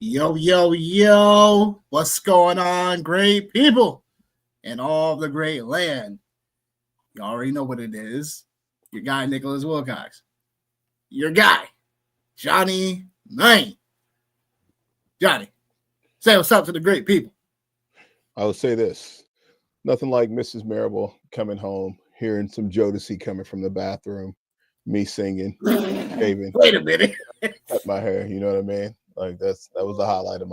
Yo, yo, yo, what's going on, great people and all the great land? You already know what it is. Your guy, Nicholas Wilcox. Your guy, Johnny Knight. Johnny, say what's up to the great people. I would say this. Nothing like Mrs. Marable coming home, hearing some Jodeci coming from the bathroom, me singing, shaving, Wait a minute. cut my hair, you know what I mean? Like that was the highlight of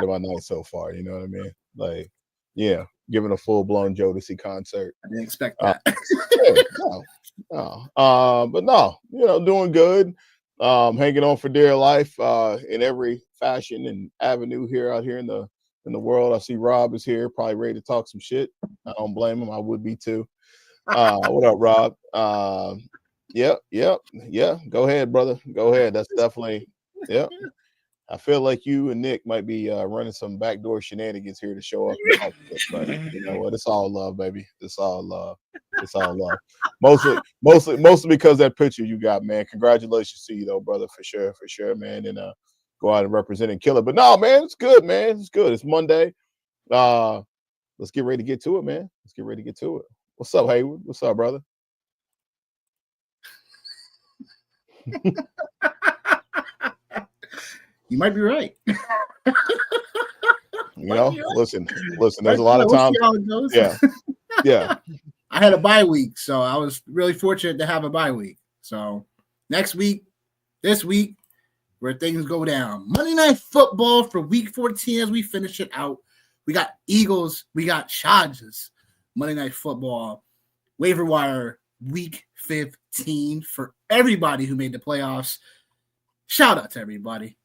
my night so far, you know what I mean? Like, yeah, giving a full-blown Jodeci concert. I didn't expect Uh, that. yeah, but no, doing good. Hanging on for dear life in every fashion and avenue out here in the world. I see Rob is here, probably ready to talk some shit. I don't blame him. I would be too. What up, Rob? Yeah. Go ahead, brother. Go ahead. That's definitely, yeah. I feel like you and Nick might be running some backdoor shenanigans here to show up and talk to us, but you know what? It's all love, baby. It's all love. It's all love. Mostly because that picture you got, man. Congratulations to you, though, brother, for sure, man. And go out and represent and kill it. But no, man, it's good, man. It's good. It's Monday. Let's get ready to get to it, man. Let's get ready to get to it. What's up, Haywood? What's up, brother? You might be right. Listen. There's a lot of times. Yeah. I had a bye week, so I was really fortunate to have a bye week. So this week, where things go down. Monday Night Football for Week 14 as we finish it out. We got Eagles. We got Chargers. Monday Night Football. Waiver Wire Week 15 for everybody who made the playoffs. Shout out to everybody.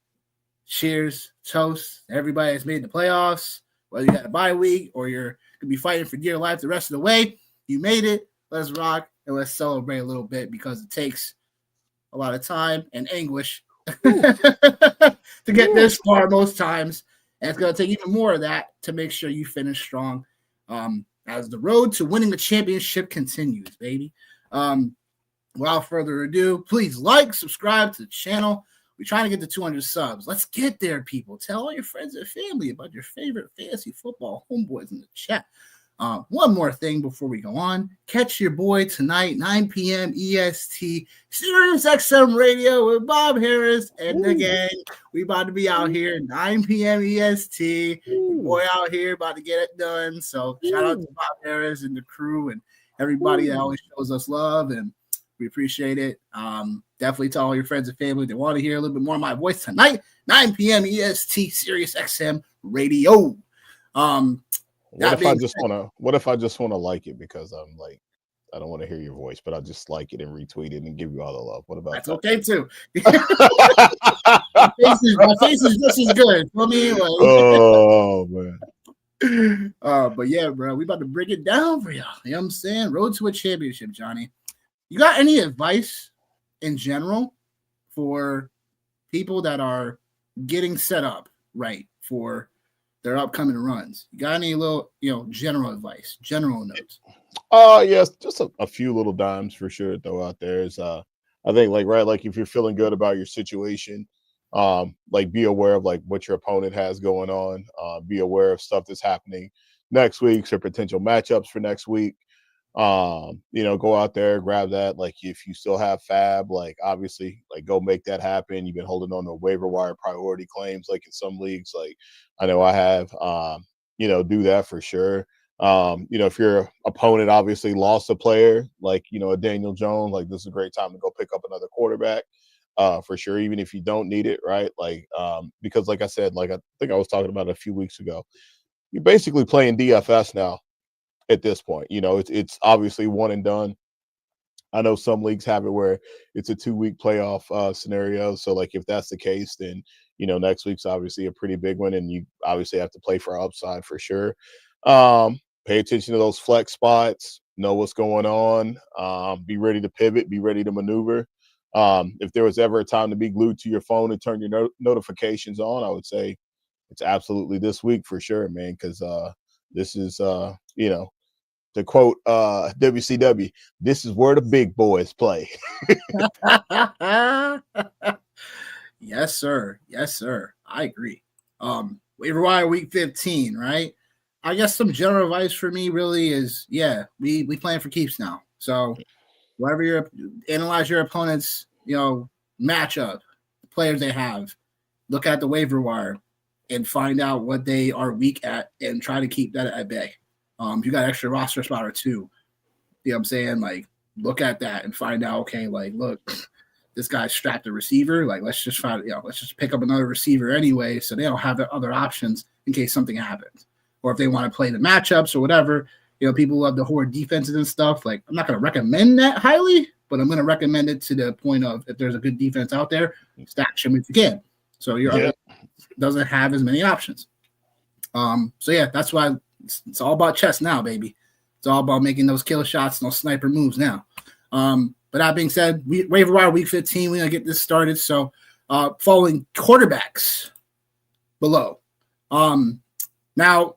Cheers, toast, everybody that's made the playoffs. Whether you had a bye week or you're going to be fighting for dear life the rest of the way, you made it. Let's rock and let's celebrate a little bit because it takes a lot of time and anguish to get this far most times. And it's going to take even more of that to make sure you finish strong as the road to winning the championship continues, baby. Without further ado, please subscribe to the channel. We're trying to get to 200 subs. Let's get there, people. Tell all your friends and family about your favorite fantasy football homeboys in the chat. One more thing before we go on. Catch your boy tonight, 9 p.m. EST, Sirius XM Radio with Bob Harris and the gang. We about to be out here, 9 p.m. EST. Boy out here about to get it done. So shout out to Bob Harris and the crew and everybody that always shows us love, and we appreciate it. Definitely tell all your friends and family they want to hear a little bit more of my voice tonight, 9 p.m. EST, Sirius XM Radio. What if I just want to like it because I'm like, I don't want to hear your voice, but I'll just like it and retweet it and give you all the love. What about that's that? Okay too. my face is just as good. I mean, like, oh man. But yeah, bro, we about to break it down for y'all. You know what I'm saying? Road to a championship, Johnny. You got any advice in general for people that are getting set up right for their upcoming runs? You got any little, general advice, general notes? Yes, just a few little dimes for sure to throw out there is I think like if you're feeling good about your situation, be aware of like what your opponent has going on, be aware of stuff that's happening next week or potential matchups for next week. Go out there, grab that. Like if you still have fab, like obviously like go make that happen. You've been holding on to waiver wire priority claims, like in some leagues, like I know I have, do that for sure. If your opponent obviously lost a player, like, a Daniel Jones, like this is a great time to go pick up another quarterback, for sure. Even if you don't need it, right? Like, because like I said, like I think I was talking about it a few weeks ago, you're basically playing DFS now. At this point, it's obviously one and done. I know some leagues have it where it's a 2-week playoff scenario. So like if that's the case, then, next week's obviously a pretty big one and you obviously have to play for upside for sure. Pay attention to those flex spots, know what's going on, be ready to pivot, be ready to maneuver. If there was ever a time to be glued to your phone and turn your notifications on, I would say it's absolutely this week for sure, man, because this is, to quote WCW, this is where the big boys play. Yes, sir. Yes, sir. I agree. Waiver wire week 15, right? I guess some general advice for me really is, yeah, we playing for keeps now. So whatever you analyze your opponent's, matchup, the players they have, look at the waiver wire and find out what they are weak at and try to keep that at bay. You got extra roster spot or two. You know what I'm saying? Like, look at that and find out, okay, like, look, this guy's strapped a receiver. Like, let's just let's just pick up another receiver anyway, so they don't have other options in case something happens. Or if they want to play the matchups or whatever, people love the horde defenses and stuff. Like, I'm not going to recommend that highly, but I'm going to recommend it to the point of if there's a good defense out there, stash them if you can. So your other doesn't have as many options. So yeah, that's why it's all about chess now, baby. It's all about making those kill shots and those sniper moves now. But that being said, waiver wire week 15, we're gonna get this started. So following quarterbacks below. Now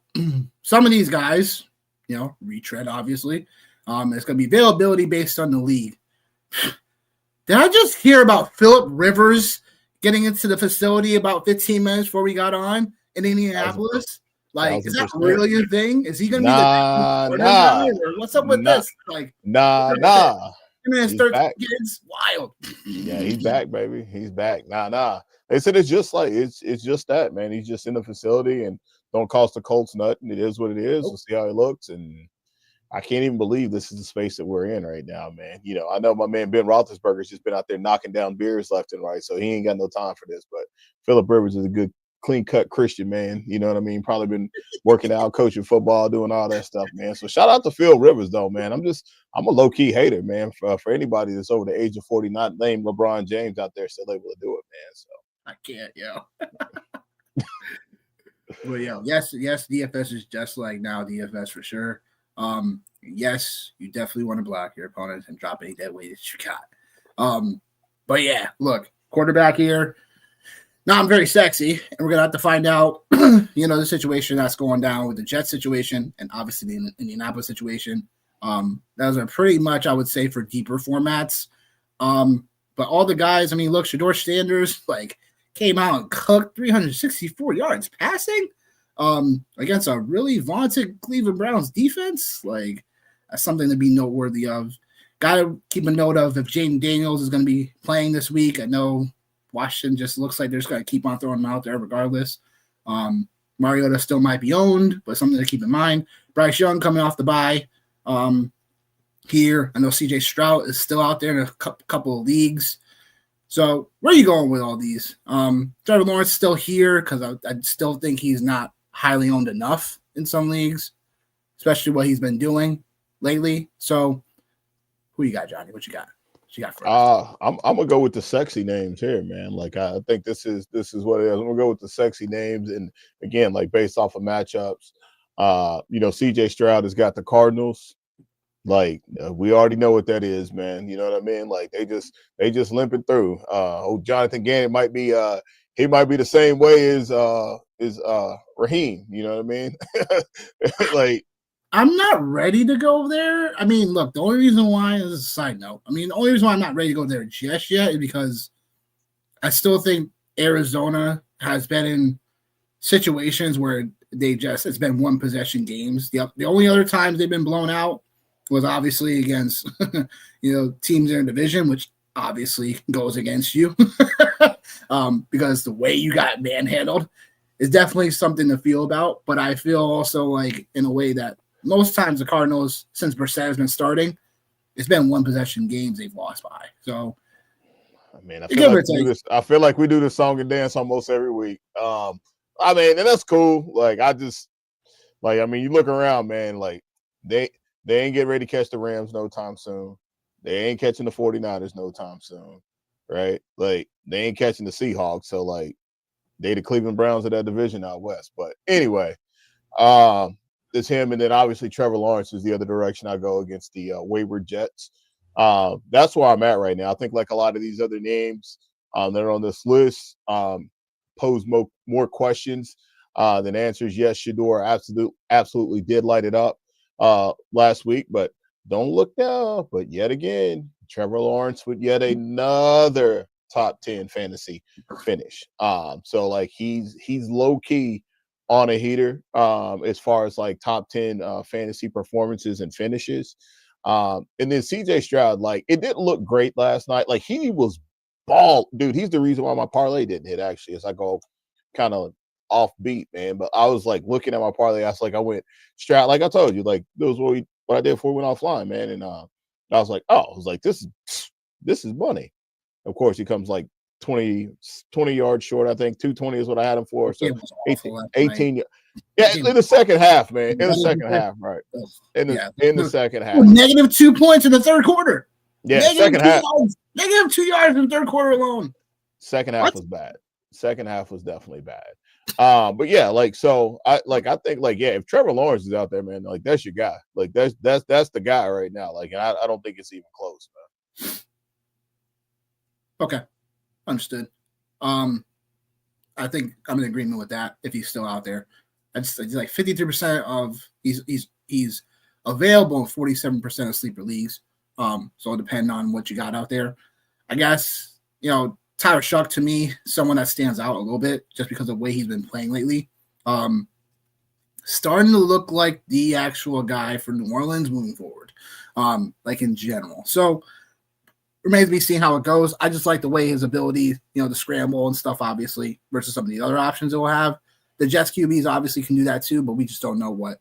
some of these guys, retread obviously. It's gonna be availability based on the league. Did I just hear about Phillip Rivers getting into the facility about 15 minutes before we got on in Indianapolis? Like, is that really a thing? Is he going to be the guy? Or what's up with this? Like, nah. He's back. Kids, wild. Yeah, he's back, baby. He's back. Nah. They said it's just that, man. He's just in the facility and don't cost the Colts nothing. It is what it is. We'll see how he looks. And I can't even believe this is the space that we're in right now, man. I know my man Ben Roethlisberger's just been out there knocking down beers left and right, so he ain't got no time for this. But Phillip Rivers is a good, clean-cut Christian man. You know what I mean? Probably been working out, coaching football, doing all that stuff, man. So shout out to Phil Rivers, though, man. I'm a low-key hater, man, for anybody that's over the age of 40, not named LeBron James out there still able to do it, man. So I can't, Well, yes, DFS is just like now DFS for sure. Yes, you definitely want to block your opponents and drop any dead weight that you got. But yeah, look, quarterback here. Not very sexy, and we're gonna have to find out, the situation that's going down with the Jets situation and obviously the Indianapolis situation. Those are pretty much, I would say, for deeper formats. But all the guys, look, Shador Sanders came out and cooked 364 yards passing against a really vaunted Cleveland Browns defense. That's something to be noteworthy of. Got to keep a note of if Jaden Daniels is going to be playing this week. I know Washington just looks like they're just going to keep on throwing him out there regardless. Mariota still might be owned, but something to keep in mind. Bryce Young coming off the bye here. I know CJ Stroud is still out there in a couple of leagues. So where are you going with all these? Trevor Lawrence still here because I still think he's not highly owned enough in some leagues, especially what he's been doing lately. So who you got, Johnny? What you got? For us? I'm gonna go with the sexy names here, man. I think this is what it is. I'm gonna go with the sexy names, and again, based off of matchups. CJ Stroud has got the Cardinals. We already know what that is, man. You know what I mean? They just limping through. Jonathan Gannon might be he might be the same way as Raheem. You know what I mean? I'm not ready to go there. Look, the only reason why is a side note. The only reason why I'm not ready to go there just yet is because I still think Arizona has been in situations where it's been one possession games. The only other times they've been blown out was obviously against, teams in their division, which obviously goes against you because the way you got manhandled is definitely something to feel about. But I feel also in a way that most times the Cardinals, since Brissett has been starting, it's been one possession games they've lost by. So, I feel like we do this song and dance almost every week. And that's cool. You look around, man, they ain't getting ready to catch the Rams no time soon. They ain't catching the 49ers no time soon, right? They ain't catching the Seahawks. So, they the Cleveland Browns of that division out west. But anyway, it's him, and then obviously Trevor Lawrence is the other direction I go against the wayward Jets. That's where I'm at right now. I think a lot of these other names that are on this list pose more questions than answers. Yes, Shador absolutely did light it up last week, but don't look now. But yet again, Trevor Lawrence with yet another top 10 fantasy finish. So like he's low key on a heater as far as like top 10 fantasy performances and finishes. And then CJ Stroud, like it didn't look great last night. Like he was ball, dude. He's the reason why my parlay didn't hit actually, as I go kind of off beat, man. But I was like looking at my parlay, I went Stroud, like I told you, like this was what I did before we went offline, man. And I was like, this is money. Of course, he comes like 20 yards short. I think 220 is what I had him for. So 18 yeah, in the second half, man. In the second half, right? In the second half, -2 points in the third quarter. Yeah, second half. -2 yards in the third quarter alone. Second half was bad. Second half was definitely bad. But yeah, like so, I think like yeah, if Trevor Lawrence is out there, man, like that's your guy. Like that's the guy right now. Like I don't think it's even close, man. Okay, understood. I think I'm in agreement with that. If he's still out there, it's like 53% of he's available in 47% of sleeper leagues. So it'll depend on what you got out there. I guess Tyler Shuck to me, someone that stands out a little bit just because of the way he's been playing lately. Starting to look like the actual guy for New Orleans moving forward, like in general. So remains to be seen how it goes. I just like the way his ability, to scramble and stuff, obviously, versus some of the other options it will have. The Jets QBs obviously can do that too, but we just don't know what.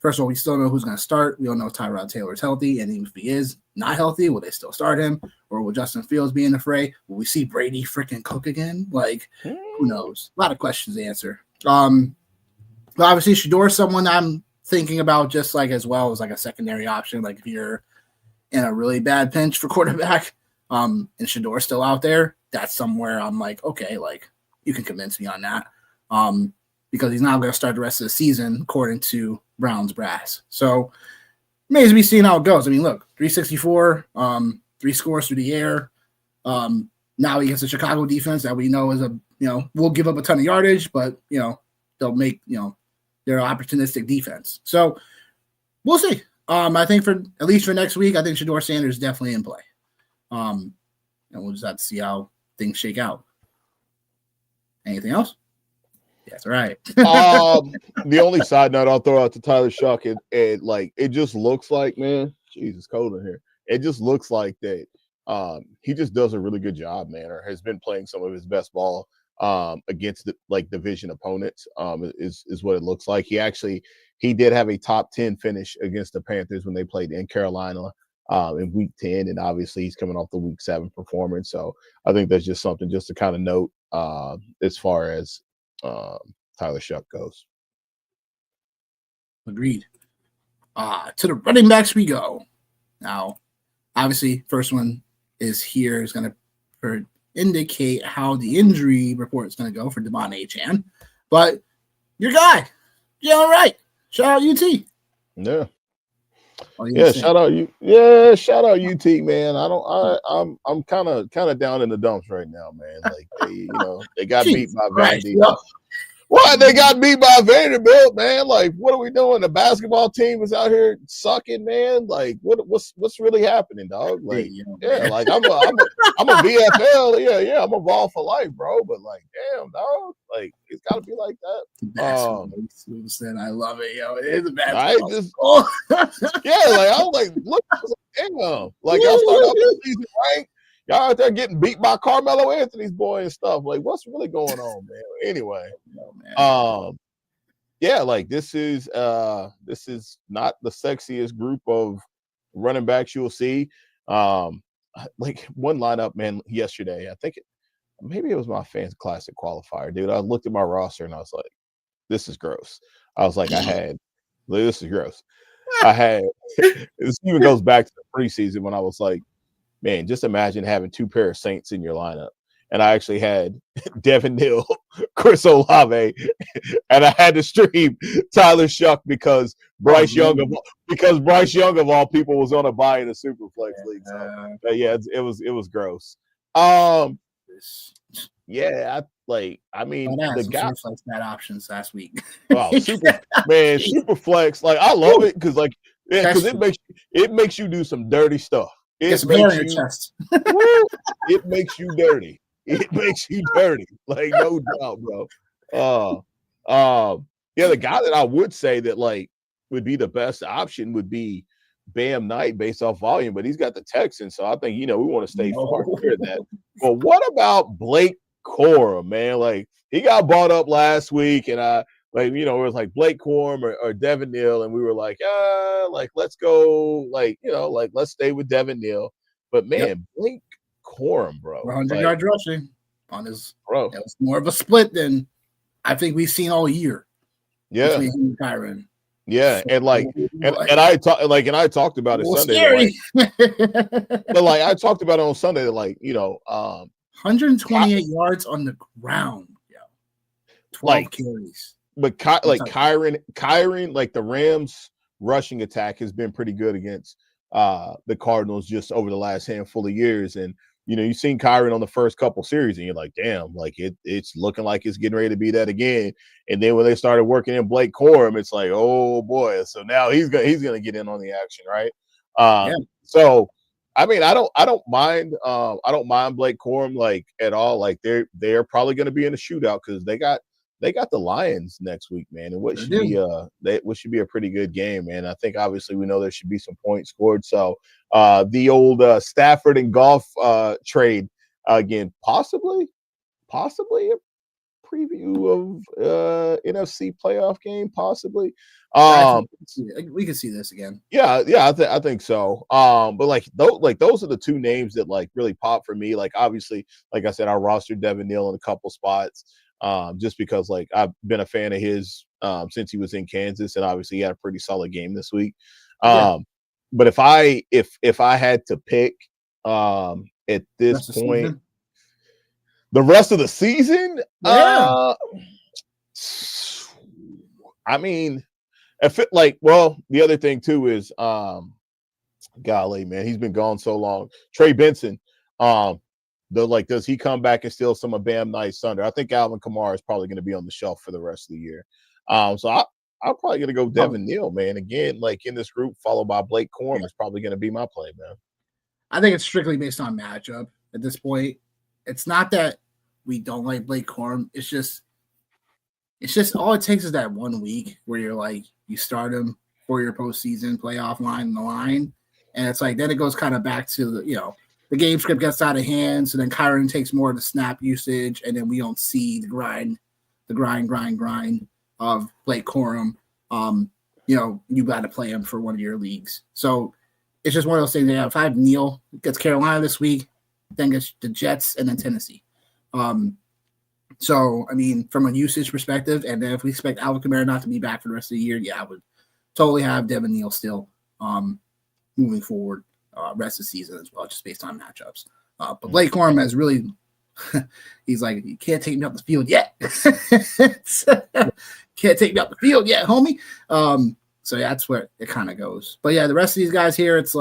First of all, we still don't know who's going to start. We don't know if Tyrod Taylor is healthy, and even if he is not healthy, will they still start him? Or will Justin Fields be in the fray? Will we see Brady freaking cook again? Like, who knows? A lot of questions to answer. But obviously, Shador is someone I'm thinking about just like as well as like a secondary option. Like if you're in a really bad pinch for quarterback, and Shador's still out there, that's somewhere I'm like, okay, like you can convince me on that. Because he's not going to start the rest of the season according to Browns brass. So remains to be seen how it goes. I mean, look, 364, 3 scores through the air. Now against the Chicago defense that we know is will give up a ton of yardage, but they'll make they're an opportunistic defense. So we'll see. I think at least for next week, I think Shador Sanders is definitely in play. And we'll just have to see how things shake out. Anything else? That's right. The only side note I'll throw out to Tyler Shuck, and like it just looks like, man, Jesus, cold in here. It just looks like that he just does a really good job, man, or has been playing some of his best ball against division opponents. Is what it looks like. He did have a top 10 finish against the Panthers when they played in Carolina in week 10, and obviously he's coming off the week 7 performance. So I think that's just something just to kind of note as far as Tyler Shuck goes. Agreed. To the running backs we go. Now, obviously, first one is going to indicate how the injury report is going to go for Devon Achane. But your guy, Jalen Wright. Shout out UT. Yeah. Shout out you. Yeah, shout out UT, man. I'm kind of down in the dumps right now, man. Like they got beat by Vandy. Why they got beat by Vanderbilt, man? Like, what are we doing? The basketball team is out here sucking, man. Like, what's really happening, dog? Like, like I'm a VFL, yeah, I'm a ball for life, bro. But like, damn, dog, like it's got to be like that. Said I love it, yo. It is a bad. I was like, look, damn, like y'all started off the season right. Y'all out there getting beat by Carmelo Anthony's boy and stuff. Like, what's really going on, man? Anyway, like this is not the sexiest group of running backs you'll see. Like one lineup, man, yesterday, I think maybe it was my Fans Classic qualifier, dude. I looked at my roster and I was like, this is gross. I was like, this is gross. This even goes back to the preseason when I was like, man, just imagine having 2 pair of Saints in your lineup. And I actually had Devin Hill, Chris Olave, and I had to stream Tyler Shuck because Bryce Young of all people was on a bye in a Superflex league. So it was gross. The guy bad options last week. Wow, Superflex, like I love it because it makes you do some dirty stuff. Get some hair in your chest. It makes you dirty. It makes you dirty. Like, no doubt, bro. Yeah, the guy that I would say that like would be the best option would be Bam Knight based off volume, but he's got the Texans, so I think we want to stay far clear of that. But what about Blake Corum, man? Like he got bought up last week, and it was like Blake Corum or Devin Neal, and we were like, let's go, let's stay with Devin Neal. But man, Blake Corum, bro, 100-yard rushing on his bro. It was more of a split than I think we've seen all year. Yeah, between him and Kyron. Yeah, and I talked about it Sunday. Scary. But I talked about it on Sunday. 128 yards on the ground. Yeah, 12 carries. But Kyron, the Rams' rushing attack has been pretty good against the Cardinals just over the last handful of years, and you've seen Kyron on the first couple series, and you're like, damn, it's looking like it's getting ready to be that again. And then when they started working in Blake Corum, it's like, oh boy, so now he's gonna get in on the action, right? So I mean, I don't mind Blake Corum at all. They're probably gonna be in a shootout because they got the Lions next week, man, and what should be a pretty good game, man. I think obviously we know there should be some points scored. So the old Stafford and Goff trade again, possibly a preview of NFC playoff game, possibly. We can see this again. Yeah, I think so. But those are the two names that really pop for me. Obviously, like I said, I rostered Devin Neal in a couple spots. Just because I've been a fan of his since he was in Kansas, and obviously he had a pretty solid game this week. But if I had to pick at this point, the rest of the season, I mean, the other thing too is, golly, man, he's been gone so long. Trey Benson, does he come back and steal some of Bam Knight's thunder? I think Alvin Kamara is probably going to be on the shelf for the rest of the year. So I'm probably going to go Devin Neal, man. Again, in this group, followed by Blake Corum is probably going to be my play, man. I think it's strictly based on matchup at this point. It's not that we don't like Blake Corum. It's just all it takes is that 1 week where you start him for your postseason playoff line, and it's then it goes kind of back to the game script gets out of hand, so then Kyron takes more of the snap usage, and then we don't see the grind of Blake Corum. You got to play him for one of your leagues. So it's just one of those things. If I have Neal, gets Carolina this week, then gets the Jets, and then Tennessee. So, I mean, from a usage perspective, and then if we expect Alvin Kamara not to be back for the rest of the year, I would totally have Devin Neal still moving forward. Rest of the season as well, just based on matchups. But Blake Corum has really, he's like, you can't take me off the field yet. Can't take me off the field yet, homie. So that's where it kind of goes. But yeah, the rest of these guys here, it's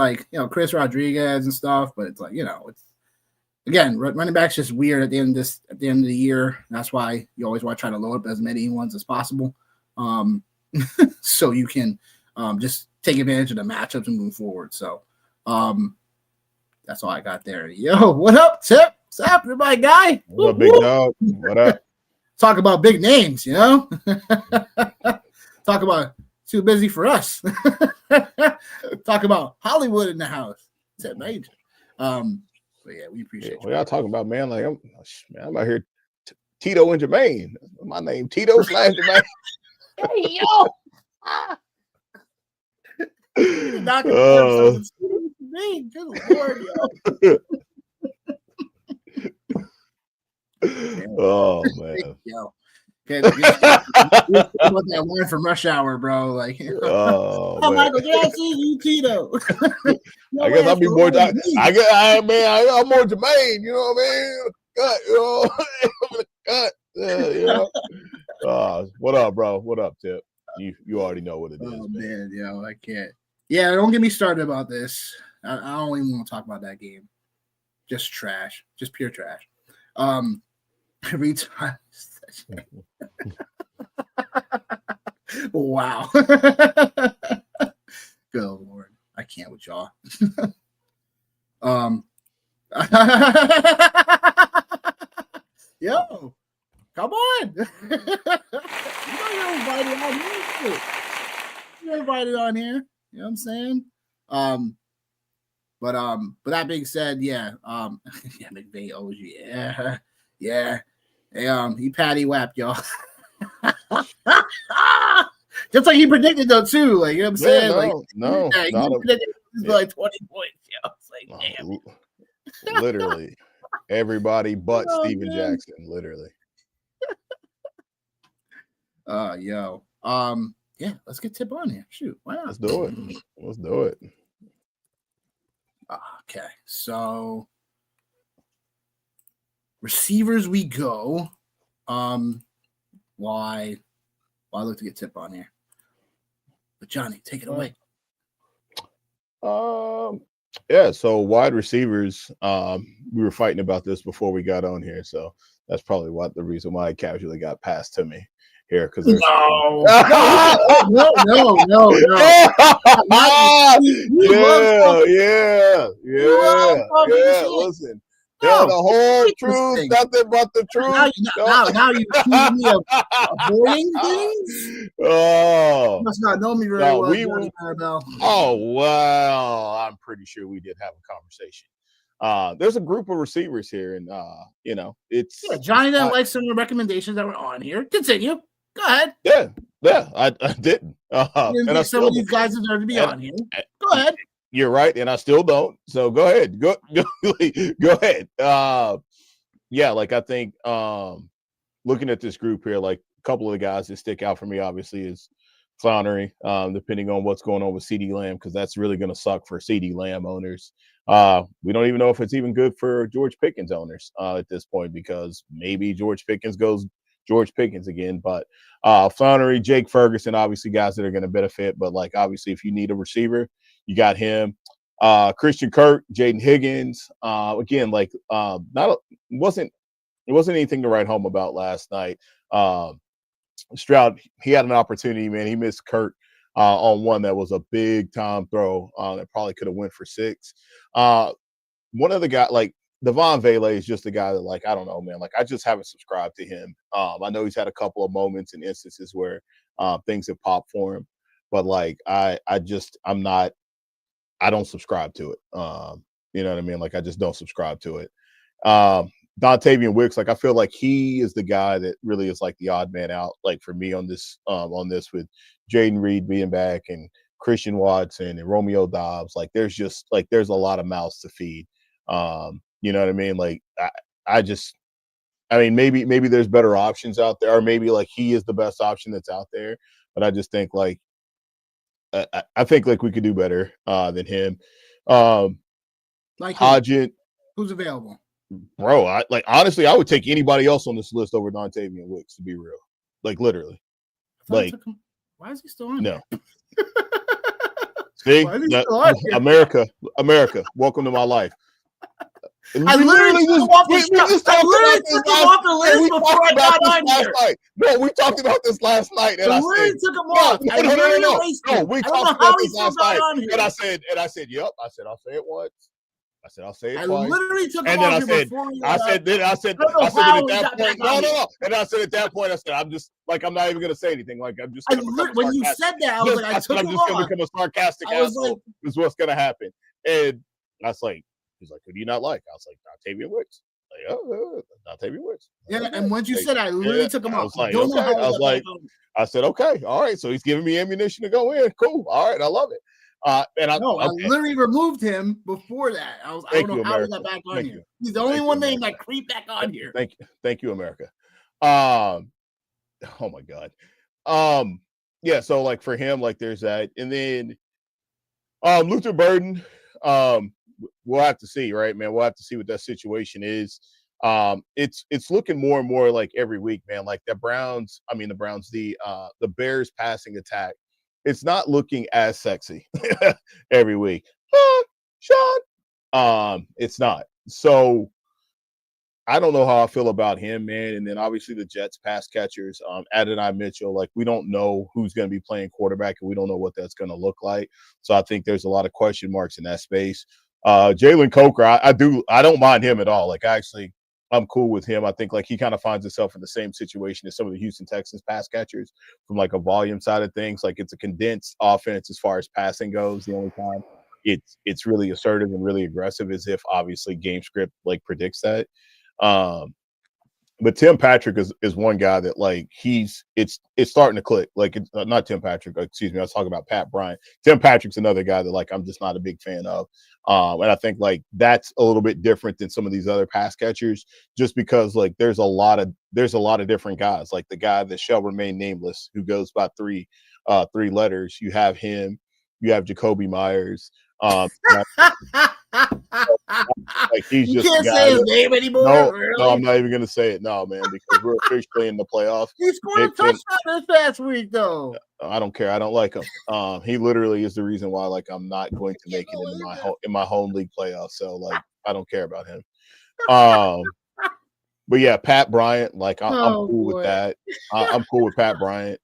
Chris Rodriguez and stuff. But it's it's again, running back's just weird at the end of the year. That's why you always want to try to load up as many ones as possible, so you can just take advantage of the matchups and move forward. So. That's all I got there. Yo, what up, Tip? What's happening, my guy? What up, big dog? What up? Talk about big names, Talk about too busy for us. Talk about Hollywood in the house. Tip major. But yeah, we appreciate what y'all talking about, man. I'm out here Tito and Jermaine. My name Tito / Jermaine. Hey yo. Good Lord, yo. Oh man. Yo. Okay, about that line from Rush Hour, bro. I'm Michael Jackson, you Tito. I guess I'll be more. I'm more Jermaine. You know what I mean? Cut. What up, bro? What up, Tip? You already know what it is. Oh man, yo, I can't. Yeah, don't get me started about this. I don't even want to talk about that game. Just trash. Just pure trash. Every time. Wow. Good Lord. I can't with y'all. Yo, come on. You're invited on here. You're invited on here. You know what I'm saying? But that being said, yeah, yeah, McVay owes you. Yeah. Hey, he patty whapped y'all. Just like he predicted though, too. Like, you know what I'm saying? He predicted like 20 points. Yo. It's like, damn. Literally. Everybody but Steven Jackson, literally. Yo. Yeah, let's get Tip on here. Shoot, why not? Let's do it. Okay, so receivers we go. Why look to get Tip on here? But Johnny, take it away. Yeah, so wide receivers, we were fighting about this before we got on here, so that's probably the reason why it casually got passed to me here, because there's no. Yeah. Listen, the whole truth, nothing but the truth. Now you accuse me of avoiding things. Oh, you must not know me very well. Oh well, I'm pretty sure we did have a conversation. There's a group of receivers here, and it's Johnny didn't like some of the recommendations that were on here. Continue. Go ahead. Yeah, I didn't. And some of these guys deserve to be on here. Go ahead. You're right, and I still don't. So go ahead. Go ahead. Yeah, like I think looking at this group here, like a couple of the guys that stick out for me, obviously, is Flannery, depending on what's going on with CeeDee Lamb, because that's really going to suck for CeeDee Lamb owners. We don't even know if it's even good for George Pickens owners at this point, because maybe George Pickens goes George Pickens again. But Flannery, Jake Ferguson, obviously guys that are going to benefit. But like obviously, if you need a receiver, you got him. Christian Kirk, Jaden Higgins. Again, like it wasn't anything to write home about last night. Stroud, he had an opportunity, man. He missed Kirk on one that was a big time throw that probably could have went for 6. One of the guys, like Devon Vele, is just a guy that, like, I don't know, man. Like, I just haven't subscribed to him. I know he's had a couple of moments and instances where things have popped for him, but like I don't subscribe to it. You know what I mean? Like, I just don't subscribe to it. Dontavian Wicks, like, I feel like he is the guy that really is like the odd man out, like for me on this with Jaden Reed being back and Christian Watson and Romeo Dobbs. Like, there's a lot of mouths to feed. You know what I mean? Like, I mean, maybe there's better options out there, or maybe like he is the best option that's out there. But I just think like I think like we could do better than him. Like Hodgett, who's available? Bro, honestly, I would take anybody else on this list over Dontavian Wicks, to be real. Like, literally. Like, why is he still on? No. See, America, welcome to my life. I literally took him off the list before I got on here. No, we talked about this last night, and I literally took him off. No, we talked about this last night, and I said, yep. I said, I'll say it once. I said, I'll say it twice. I literally took him off. And then I said at that point, no. And I said at that point, I said, I'm just like, I'm not even going to say anything. Like, I'm just when you said that, I was like, I took him off. I'm just going to become a sarcastic asshole. Is what's going to happen. And I was like, he's like, who do you not like? I was like, Dontavian Wicks. Like, Dontavian Wicks. Yeah, and once you said, I literally took him off. I said, okay, all right. So he's giving me ammunition to go in. Cool. All right, I love it. I literally removed him before that. I don't know how he got back on here. He's the only one name that creeped back on here. Thank you, America. Oh my God. Yeah. So like for him, like there's that, and then Luther Burden. We'll have to see, right, man. We'll have to see what that situation is. It's looking more and more like every week, man. Like the Bears passing attack. It's not looking as sexy every week. Sean. It's not. So I don't know how I feel about him, man. And then obviously the Jets pass catchers, Adonai Mitchell, like we don't know who's going to be playing quarterback and we don't know what that's going to look like. So I think there's a lot of question marks in that space. Jalen Coker, I don't mind him at all. Like I'm cool with him. I think like he kind of finds himself in the same situation as some of the Houston Texans pass catchers from like a volume side of things. Like it's a condensed offense as far as passing goes. The only time it's really assertive and really aggressive is if obviously game script like predicts that. But Tim Patrick is one guy that like it's starting to click. Like it's not Tim Patrick, excuse me. I was talking about Pat Bryant. Tim Patrick's another guy that like I'm just not a big fan of. And I think like that's a little bit different than some of these other pass catchers, just because like there's a lot of different guys. Like the guy that shall remain nameless, who goes by three letters. You have him. You have Jacoby Myers. Like he's you just can't say his name anymore. No, really? no, I'm not even gonna say it. No, man, because we're officially in the playoffs. He scored a touchdown this past week, though. I don't care. I don't like him. He literally is the reason why like I'm not going to make it into my home league playoffs. So like I don't care about him. But yeah, Pat Bryant, like I'm cool with that. I'm cool with Pat Bryant,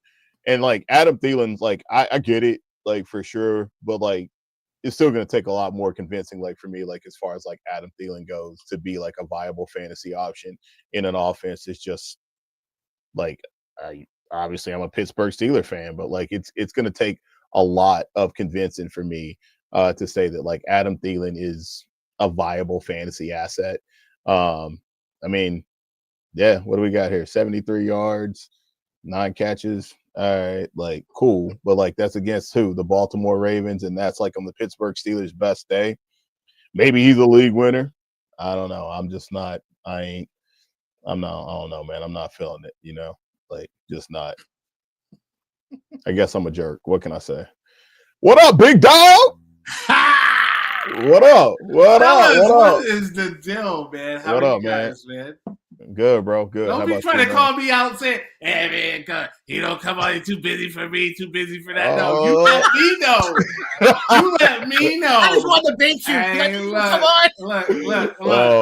and like Adam Thielen's like I get it, like for sure, but like it's still going to take a lot more convincing, like for me, like as far as like Adam Thielen goes, to be like a viable fantasy option in an offense. It's just like obviously I'm a Pittsburgh Steelers fan, but like it's going to take a lot of convincing for me to say that like Adam Thielen is a viable fantasy asset. I mean, yeah, what do we got here? 73 yards, 9 catches. All right, like cool, but like that's against who? The Baltimore Ravens, and that's like on the Pittsburgh Steelers' best day. Maybe he's a league winner. I don't know. I'm just not. I don't know, man. I'm not feeling it. You know, like just not. I guess I'm a jerk. What can I say? What up, big dog? What up? What is the deal, man? How what are up, you guys, man? Good, bro. Good. Don't be trying to call me out and say, "Hey, man, you don't come on. You're too busy for me. Too busy for that." No, you let me know. You let me know. I just want to bait you. Hey, Come on.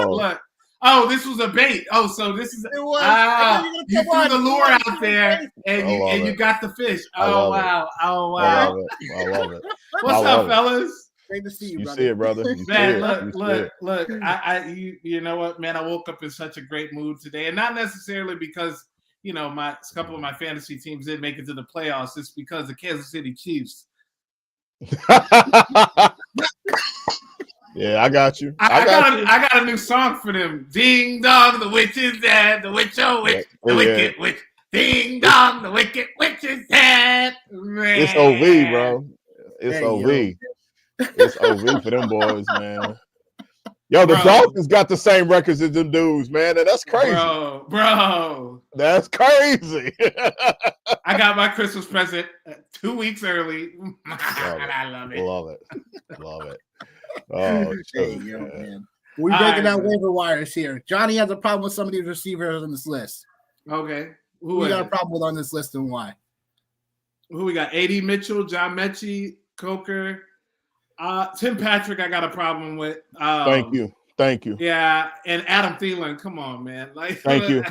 Look. Oh, this was a bait. Oh, so this is you threw the lure out there, and you got the fish. Oh wow. I love it. What's up, fellas? Great to see you, brother. See it, brother. Look. You know what, man? I woke up in such a great mood today, and not necessarily because a couple of my fantasy teams did make it to the playoffs. It's because the Kansas City Chiefs. Yeah, I got you. I got a new song for them. Ding dong, the witch is dead. The witch, oh witch, the wicked witch. Ding dong, the wicked witch is dead. Man. It's OV, bro. It's OV. It's OV for them boys, man. Yo, the Dolphins got the same records as them dudes, man. And that's crazy. Bro. That's crazy. I got my Christmas present 2 weeks early. I love it. Love it. Oh, man. We're breaking out waiver wires here. Johnny has a problem with some of these receivers on this list. Okay. Who we got a problem with on this list and why? Who we got? A.D. Mitchell, John Mechie, Coker. Tim Patrick, I got a problem with. Thank you. Yeah, and Adam Thielen. Come on, man. Like, thank you.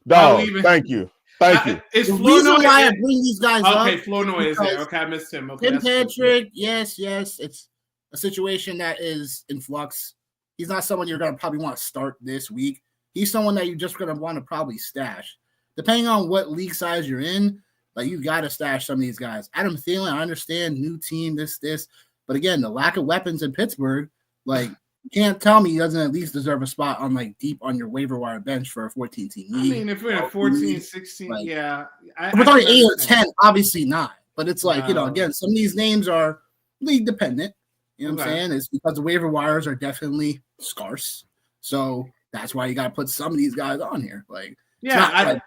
Dog, thank you. It's the reason why I bring these guys up. Okay, Flournoy is there. Okay, I missed him. Okay, Tim Patrick, yes. It's a situation that is in flux. He's not someone you're going to probably want to start this week. He's someone that you're just going to want to probably stash. Depending on what league size you're in, like you got to stash some of these guys. Adam Thielen, I understand, new team, this. But again, the lack of weapons in Pittsburgh, like, you can't tell me he doesn't at least deserve a spot on like deep on your waiver wire bench for a 14-team league. I mean, if we're at 14, 16, like, yeah. We're talking 8 or 10, obviously not. But it's like, again, some of these names are league dependent. You know what I'm saying? It's because the waiver wires are definitely scarce. So that's why you got to put some of these guys on here. Like, I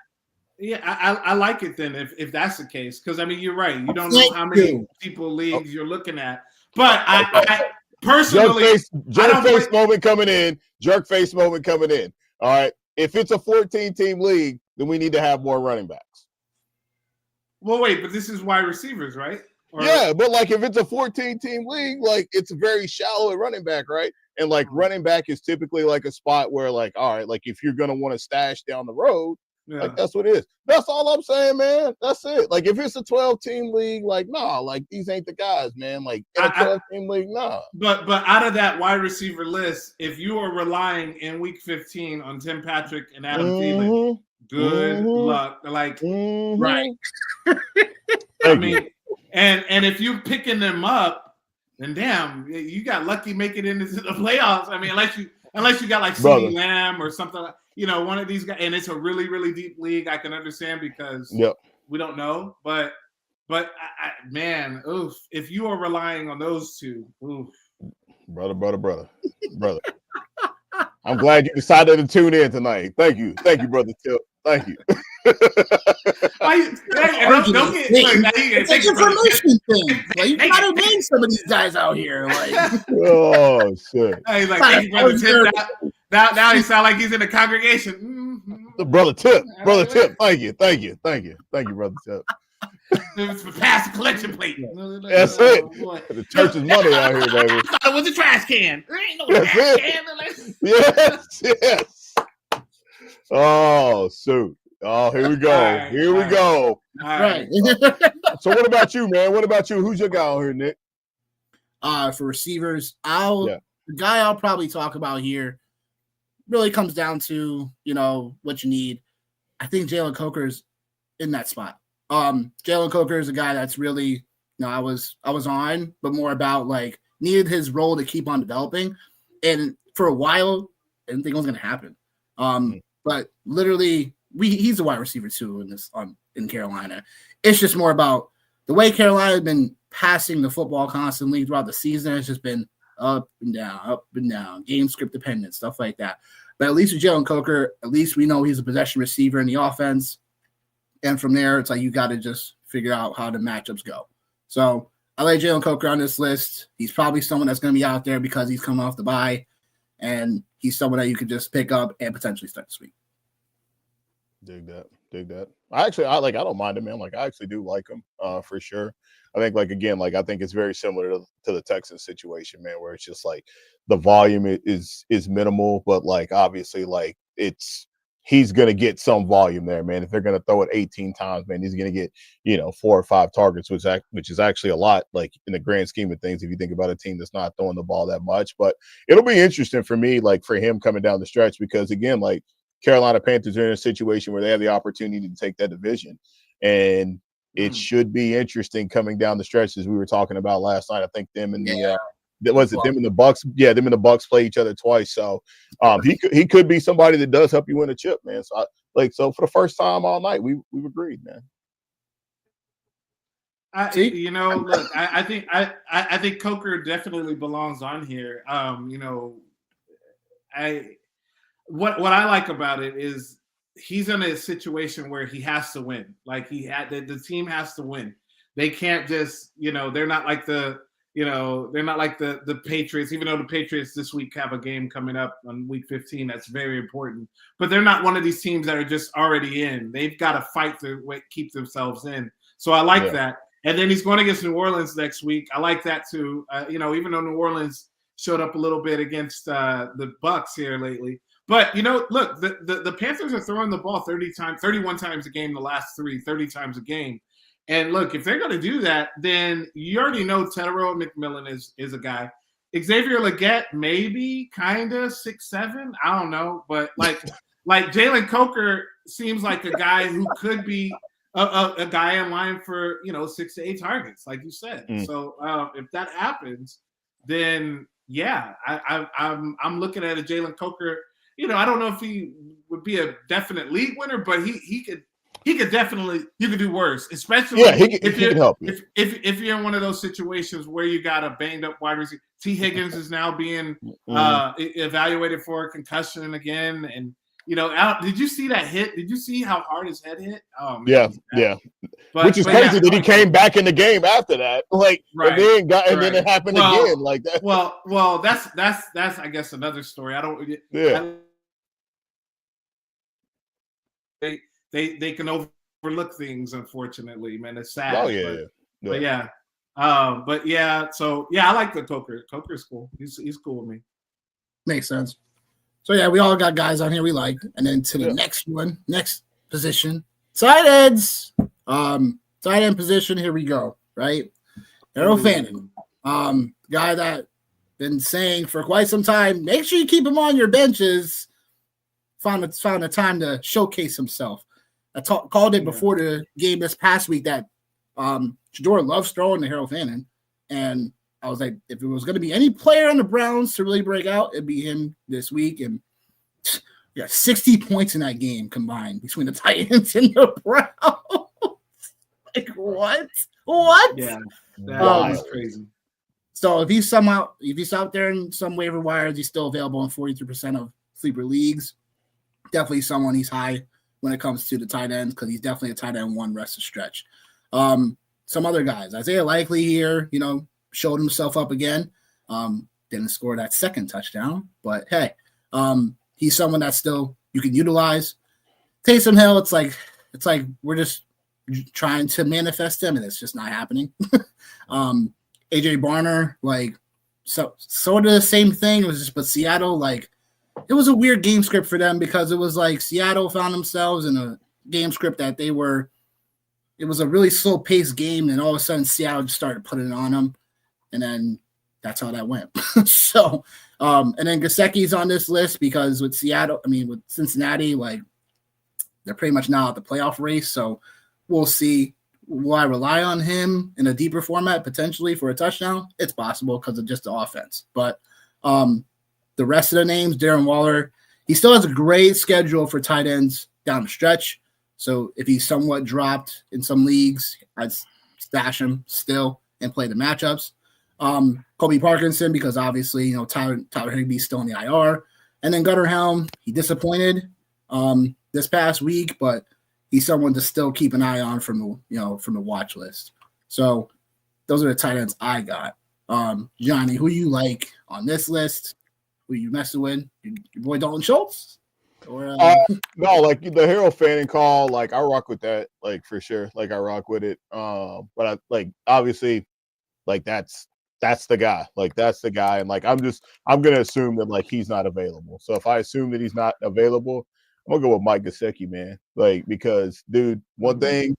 like it then if that's the case. Because, I mean, you're right. You don't know how many people leagues you're looking at. But I personally, jerk face moment coming in. All right. If it's a 14-team league, then we need to have more running backs. Well, wait, but this is wide receivers, right? Yeah, but like if it's a 14-team league, like it's very shallow at running back, right? And like running back is typically like a spot where like, all right, like if you're gonna want to stash down the road, Yeah. Like, that's what it is. That's all I'm saying, man. That's it. Like, if it's a 12-team league, like, nah, like, these ain't the guys, man. Like, in a 12-team league, nah. But out of that wide receiver list, if you are relying in week 15 on Tim Patrick and Adam Thielen, good luck. Like, right. I mean, and if you're picking them up, then damn, you got lucky making it into the playoffs. I mean, unless you got like CeeDee Lamb or something, one of these guys, and it's a really, really deep league. I can understand because we don't know, but man, oof, if you are relying on those two, oof. Brother. I'm glad you decided to tune in tonight. Thank you, brother Tip. Thank you. It's an information thing. Like, you gotta name some of these guys out here. Like, oh shit. He's like, thank you, brother Tip. Now he sound like he's in the congregation. Brother Tip. Thank you, brother Tip. Pass the collection plate. That's it. The church's money out here, baby. I thought it was a trash can. There ain't no trash can. Yes. Oh, shoot. Oh, here we go. We go. All right. So what about you, man? What about you? Who's your guy on here, Nick? For receivers, the guy I'll probably talk about here really comes down to, what you need. I think Jalen Coker's in that spot. Jalen Coker is a guy that's really, I was on, but more about like needed his role to keep on developing. And for a while, I didn't think it was going to happen. But literally, he's a wide receiver too in Carolina. It's just more about the way Carolina has been passing the football constantly throughout the season. It's just been up and down, game script dependent, stuff like that. But at least with Jalen Coker, at least we know he's a possession receiver in the offense. And from there, it's like you got to just figure out how the matchups go. So I like Jalen Coker on this list. He's probably someone that's going to be out there because he's coming off the bye, and he's someone that you could just pick up and potentially start this week. Dig that. I don't mind him, man. Like, I actually do like him for sure. I think, like, again, like, I think it's very similar to the Texans situation, man, where it's just like the volume is minimal, but like obviously, like, he's going to get some volume there, man. If they're going to throw it 18 times, man, he's going to get, 4 or 5 targets, which is actually a lot, like, in the grand scheme of things, if you think about a team that's not throwing the ball that much. But it'll be interesting for me, like, for him coming down the stretch, because, again, like, Carolina Panthers are in a situation where they have the opportunity to take that division. And it should be interesting coming down the stretch, as we were talking about last night. I think them and them and the Bucks? Yeah, them and the Bucks play each other twice. So he could be somebody that does help you win a chip, man. So for the first time all night, we've agreed, man. Look, I think Coker definitely belongs on here. What I like about it is he's in a situation where he has to win. Like, the team has to win. They can't just, they're not like the Patriots, even though the Patriots this week have a game coming up on week 15 that's very important. But they're not one of these teams that are just already in. They've got to fight to keep themselves in. So I like that. And then he's going against New Orleans next week. I like that too. Even though New Orleans showed up a little bit against the Bucks here lately. But, look, the Panthers are throwing the ball 31 times a game, the last 30 times a game. And look, if they're going to do that, then you already know Tedero McMillan is a guy. Xavier Legette, maybe, kind of 6'7". I don't know. But like Jalen Coker seems like a guy who could be a guy in line for, 6 to 8 targets, like you said. So if that happens, then, yeah, I'm looking at a Jalen Coker. I don't know if he would be a definite league winner, but he could definitely, you could do worse, especially if you help you. If you're in one of those situations where you got a banged up wide receiver. T. Higgins is now being evaluated for a concussion again, and did you see that hit? Did you see how hard his head hit? Oh man, yeah. Which is crazy that he came back in the game after that, and then it happened again like that. Well, that's I guess another story. I don't. Yeah. They can overlook things, unfortunately, man. It's sad. Oh yeah. But yeah. So yeah, I like the Coker. Coker's cool. He's cool with me. Makes sense. So yeah, we all got guys on here we like, and then to the next position. Tight ends. Tight end position. Here we go. Right. Harold Fannin. Guy that been saying for quite some time, make sure you keep him on your benches. Found a time to showcase himself. I called it before the game this past week that Shedeur loves throwing to Harold Fannin. And I was like, if it was going to be any player on the Browns to really break out, it'd be him this week. And we got 60 points in that game combined between the Titans and the Browns. Like, what? Yeah, that was crazy. So if he's out there in some waiver wires, he's still available in 43% of sleeper leagues. Definitely someone he's high when it comes to the tight ends because he's definitely a tight end one rest of stretch. Some other guys, Isaiah Likely here, showed himself up again. Didn't score that second touchdown, but hey, he's someone that still you can utilize. Taysom Hill, it's like we're just trying to manifest him, and it's just not happening. AJ Barner, like sort of the same thing. It was just, but Seattle, like it was a weird game script for them because it was like Seattle found themselves in a game script that it was a really slow paced game, and all of a sudden Seattle just started putting it on them, and then that's how that went. So, and then Gesicki's on this list because with Cincinnati, like they're pretty much now at the playoff race. So we'll see. Will I rely on him in a deeper format potentially for a touchdown? It's possible because of just the offense. But the rest of the names, Darren Waller, he still has a great schedule for tight ends down the stretch. So if he's somewhat dropped in some leagues, I'd stash him still and play the matchups. Kobe Parkinson, because obviously, Tyler Higbee's still in the IR. And then Gunnar Helm, he disappointed this past week, but he's someone to still keep an eye on from the watch list. So those are the tight ends I got. Johnny, who you like on this list? Who you messing with? Your boy Dalton Schultz? Or no, like the Harold Fanning call, like I rock with that, like for sure. Like I rock with it. But I like obviously, like that's the guy. Like that's the guy. And like I'm gonna assume that like he's not available. So if I assume that he's not available, I'm gonna go with Mike Gesicki, man. Like because, dude, one thing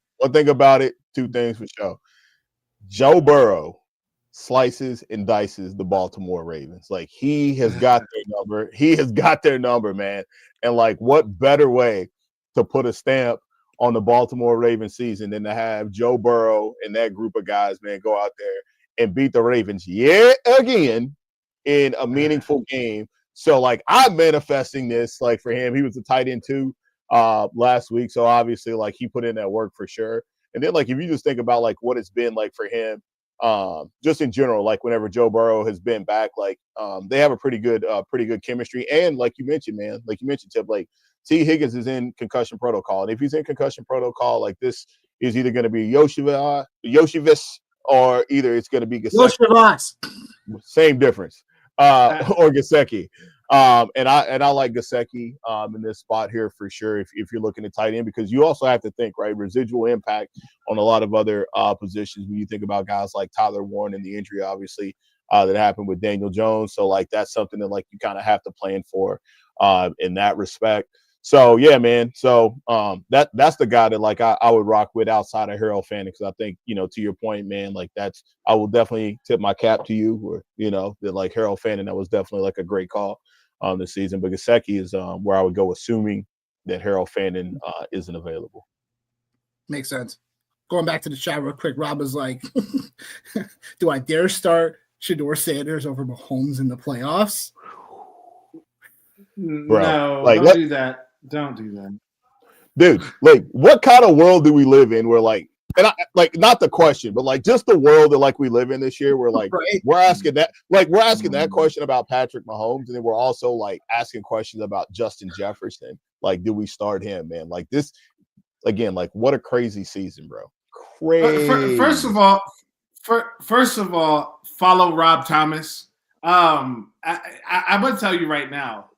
about it, two things for sure. Joe Burrow slices and dices the Baltimore Ravens. Like he has got their number. He has got their number, man. And like, what better way to put a stamp on the Baltimore Ravens season than to have Joe Burrow and that group of guys, man, go out there and beat the Ravens yet again in a meaningful game. So, like, I'm manifesting this, like, for him. He was a tight end, too, last week. So, obviously, like, he put in that work for sure. And then, like, if you just think about, like, what it's been like for him, just in general, like, whenever Joe Burrow has been back, like, they have a pretty good chemistry. And, like you mentioned, man, like you mentioned, Tip, like, T. Higgins is in concussion protocol. And if he's in concussion protocol, like, this is either going to be Yoshivis or either it's going to be Yoshivas. Same difference. Or Gesicki. And I like Gesicki in this spot here for sure if you're looking at tight end, because you also have to think, right, residual impact on a lot of other positions when you think about guys like Tyler Warren and the injury, obviously, that happened with Daniel Jones. So, like, that's something that, like, you kind of have to plan for in that respect. So, yeah, man. So that's the guy that, like, I would rock with outside of Harold Fanning, because I think, to your point, man, like, I will definitely tip my cap to you, or, that, like, Harold Fanning, that was definitely, like, a great call this season. But Gesicki is where I would go, assuming that Harold Fanning isn't available. Makes sense. Going back to the chat real quick, Rob was like, do I dare start Shedeur Sanders over Mahomes in the playoffs? Bro, no, like, don't do that. Don't do that. Dude, like, what kind of world do we live in where, like, and I, like, not the question, but, like, just the world that, like, we live in this year where, like, right. we're asking that question about Patrick Mahomes, and then we're also, like, asking questions about Justin Jefferson. Like, do we start him, man? Like, this, again, like, what a crazy season, bro. Crazy. First of all, follow Rob Thomas. I'm going to tell you right now,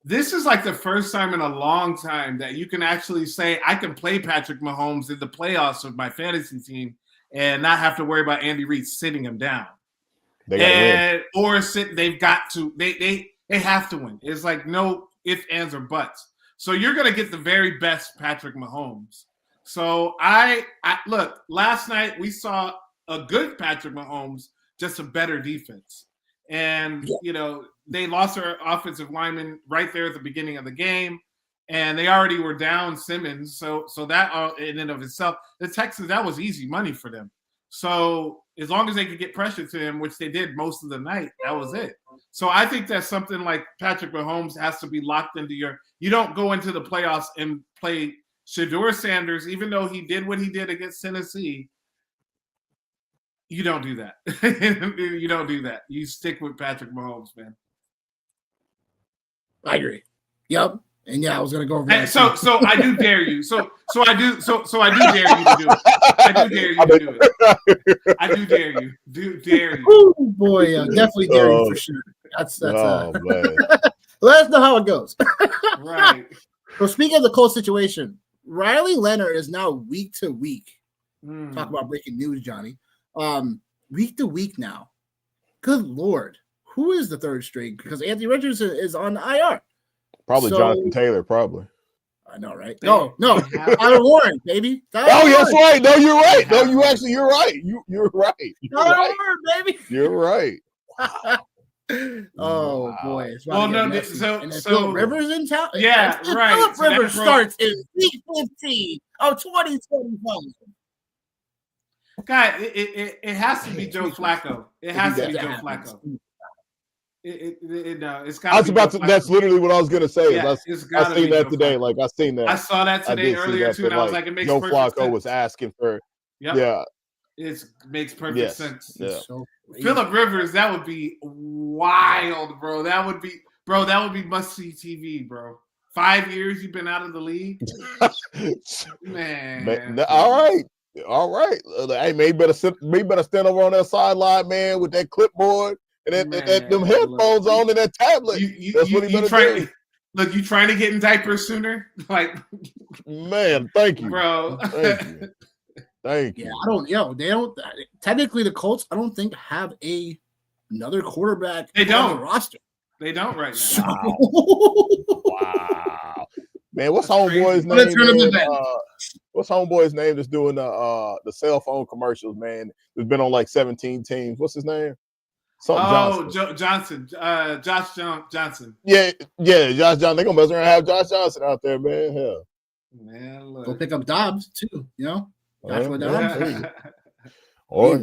this is like the first time in a long time that you can actually say I can play Patrick Mahomes in the playoffs of my fantasy team and not have to worry about Andy Reid sitting him down. They have to. They have to win. It's like no ifs, ands, or buts. So you're going to get the very best Patrick Mahomes. So I look, last night we saw a good Patrick Mahomes, just a better defense. And, they lost their offensive lineman right there at the beginning of the game. And they already were down Simmons. So that in and of itself, the Texans, that was easy money for them. So as long as they could get pressure to him, which they did most of the night, that was it. So I think that something like Patrick Mahomes has to be locked into you don't go into the playoffs and play Shedeur Sanders, even though he did what he did against Tennessee. You don't do that. You don't do that. You stick with Patrick Mahomes, man. I agree. Yep. And I was gonna go over that. So I do dare you. So I do dare you to do it. I do dare you to do it. I do dare you. Dare you. Oh boy, definitely dare you for sure. That's man. Let us know how it goes. Right. So speaking of the Colts situation, Riley Leonard is now week to week. Talk about breaking news, Johnny. Week to week now. Good Lord. Who is the third string? Because Anthony Richardson is on IR. Probably Jonathan Taylor, probably. I know, right? No. Tyler Warren, baby. That's right. No, you're right. No, you're right. You're right. Tyler Warren, baby. You're right. Oh boy. Well, no, so Rivers in town. Yeah, right. Philip Rivers starts in week 15 of 2025. God, it has to be Joe Flacco. It has to be Joe Flacco. It's got. That's literally what I was gonna say. Yeah, I seen that today. Like I seen that. I saw that today earlier too, and I was like, it makes Joe perfect Flacco sense. was asking for. Yep. Yeah. It makes perfect sense. Yeah. Philip Rivers, that would be wild, bro. That would be must see TV, bro. 5 years you've been out of the league, man. All right. Hey, maybe better stand over on that sideline, man, with that clipboard and them headphones on and that tablet. That's what he better do. Look, you trying to get in diapers sooner? Like, man, thank you, bro. Thank you. Yeah, they don't. Technically, the Colts, I don't think have another quarterback. They don't on the roster. They don't right now. Wow. Man, what's homeboy's name? What's homeboy's name that's doing the cell phone commercials, man? That's been on like 17 teams. What's his name? Johnson. Josh Johnson. Yeah, Josh Johnson. They're gonna mess around and have Josh Johnson out there, man. Hell. Man, look. Go pick up Dobbs too, Joshua Dobbs. Or,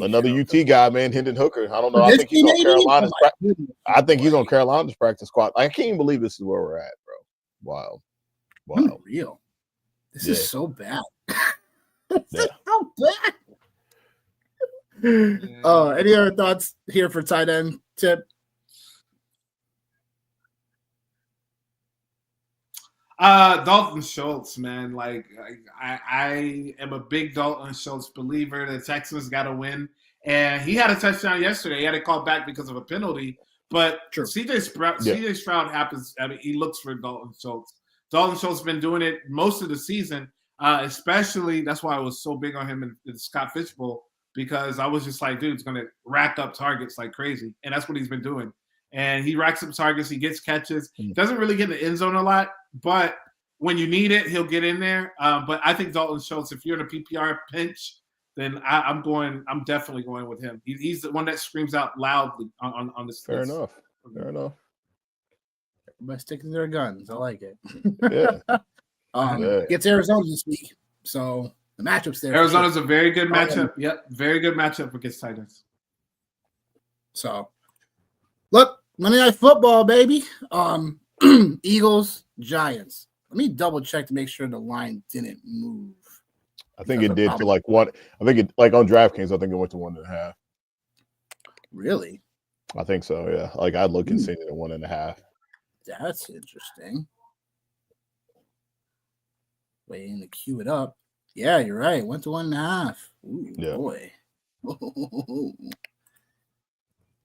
another UT guy, man, Hendon Hooker. I don't know. I think he's on Carolina's he's on Carolina's practice squad. I can't even believe this is where we're at, bro. Wow. Unreal. This is so bad. This is so bad. Any other thoughts here for tight end tip? Dalton Schultz, man. Like I am a big Dalton Schultz believer. The Texans got to win, and he had a touchdown yesterday. He had it called back because of a penalty, but CJ Stroud happens. I mean, he looks for Dalton Schultz. Dalton Schultz has been doing it most of the season, especially. That's why I was so big on him in Scott Fishbowl, because I was just like, dude's going to rack up targets like crazy, and that's what he's been doing. And he racks up targets. He gets catches. Doesn't really get in the end zone a lot, but when you need it, he'll get in there. But I think Dalton Schultz, if you're in a PPR pinch, then I'm definitely going with him. He's the one that screams out loudly on this. Fair enough. Everybody sticking to their guns. I like it. Yeah. Gets Arizona this week, so the matchup's there. Arizona's a very good matchup. Yep, very good matchup against Titans. So, look, Monday Night Football, baby. Eagles, Giants. Let me double check to make sure the line didn't move. I think it did to like one. I think it like on DraftKings. I think it went to 1.5. Really? I think so. Yeah. Like I'd look and see it at 1.5. That's interesting. Waiting to queue it up. Yeah, you're right. Went to 1.5. Ooh, yeah. Boy.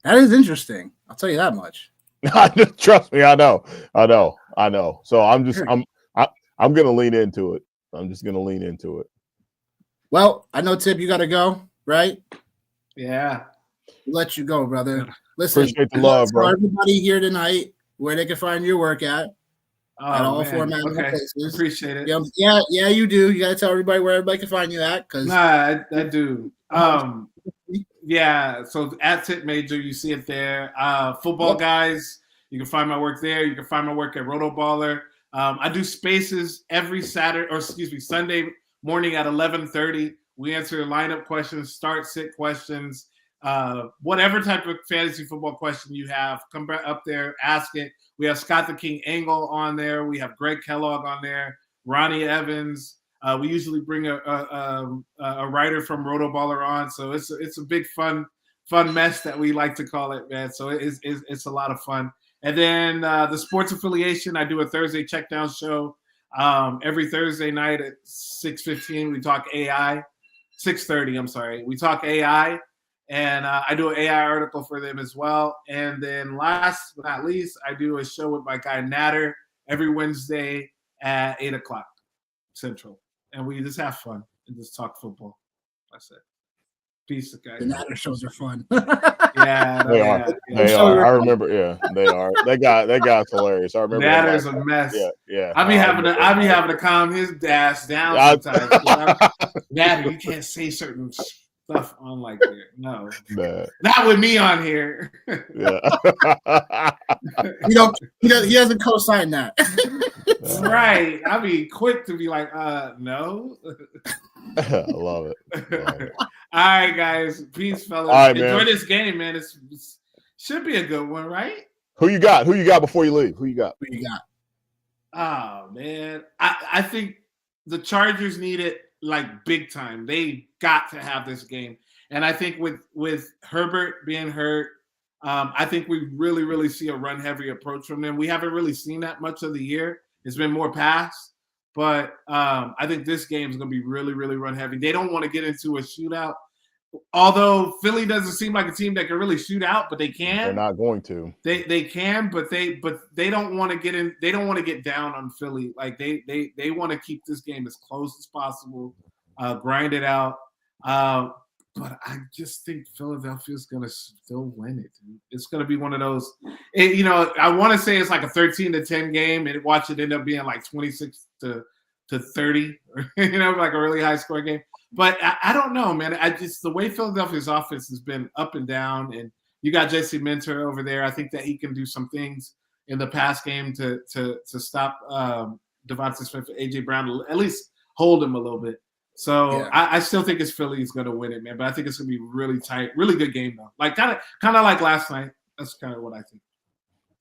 That is interesting. I'll tell you that much. Trust me, I know. So I'm gonna lean into it. I'm just gonna lean into it. Well, I know, Tip, you got to go, right? Yeah. We'll let you go, brother. Listen, appreciate the love, bro. For everybody here tonight, where they can find your work at. at all man. formats and Okay. places. Appreciate it. Yeah, you do. You gotta tell everybody where everybody can find you at. Cause I do. Yeah. So at Tip Major, you see it there. Football guys, you can find my work there. You can find my work at Rotoballer. I do spaces every Sunday morning at 11:30. We answer lineup questions, start sit questions, whatever type of fantasy football question you have. Come back up there, ask it. We have Scott the King Engel on there. We have Greg Kellogg on there. Ronnie Evans. We usually bring a writer from Rotoballer on, so it's a big fun mess that we like to call it, man. So it's a lot of fun. And then the sports affiliation, I do a Thursday checkdown show every Thursday night at 6:15. We talk AI. 6:30. I'm sorry. We talk AI, and I do an AI article for them as well. And then last but not least, I do a show with my guy Natter every Wednesday at 8:00 Central, and we just have fun and just talk football. That's it. Peace, guys. The Natter shows are fun. Yeah, they are. They are. I remember. Yeah, they are. That guy's hilarious. I remember. Natter's a mess. Yeah. I be having to calm his dash down sometimes. Natter, you can't say certain stuff on like there. No, not with me on here. Yeah. He doesn't co-sign that. Right. I be quick to be like, no. I love it. All right, guys. Peace, fellas. All right, enjoy this game, man. It should be a good one, right? Who you got? Who you got before you leave? Who you got? Oh, man. I think the Chargers need it like big time. They got to have this game. And I think with Herbert being hurt, I think we really, really see a run-heavy approach from them. We haven't really seen that much of the year. It's been more pass. But I think this game is going to be really, really run-heavy. They don't want to get into a shootout. Although Philly doesn't seem like a team that can really shoot out, but they can. They're not going to. They can, but they don't want to get in. They don't want to get down on Philly. Like they want to keep this game as close as possible, grind it out. But I just think Philadelphia's going to still win it. Dude. It's going to be one of those. I want to say it's like a 13-10 game, and watch it end up being like 26-30, like a really high score game. But I don't know, man. The way Philadelphia's offense has been up and down, and you got Jesse Minter over there. I think that he can do some things in the pass game to stop Devontae Smith and AJ Brown, at least hold him a little bit. So yeah. I still think it's Philly's going to win it, man. But I think it's going to be really tight, really good game though. Like kind of like last night. That's kind of what I think.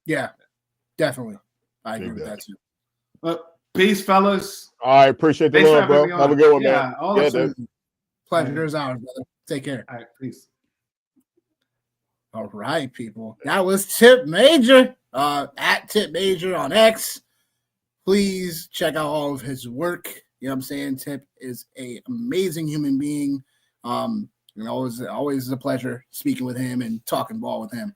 Yeah, definitely. I agree with that too. Peace, fellas. I appreciate the love, bro. Have a good one, man. Pleasure is ours, brother. Take care. All right, peace. All right, people. That was Tip Major. At Tip Major on X. Please check out all of his work. You know what I'm saying? Tip is an amazing human being. Always a pleasure speaking with him and talking ball with him.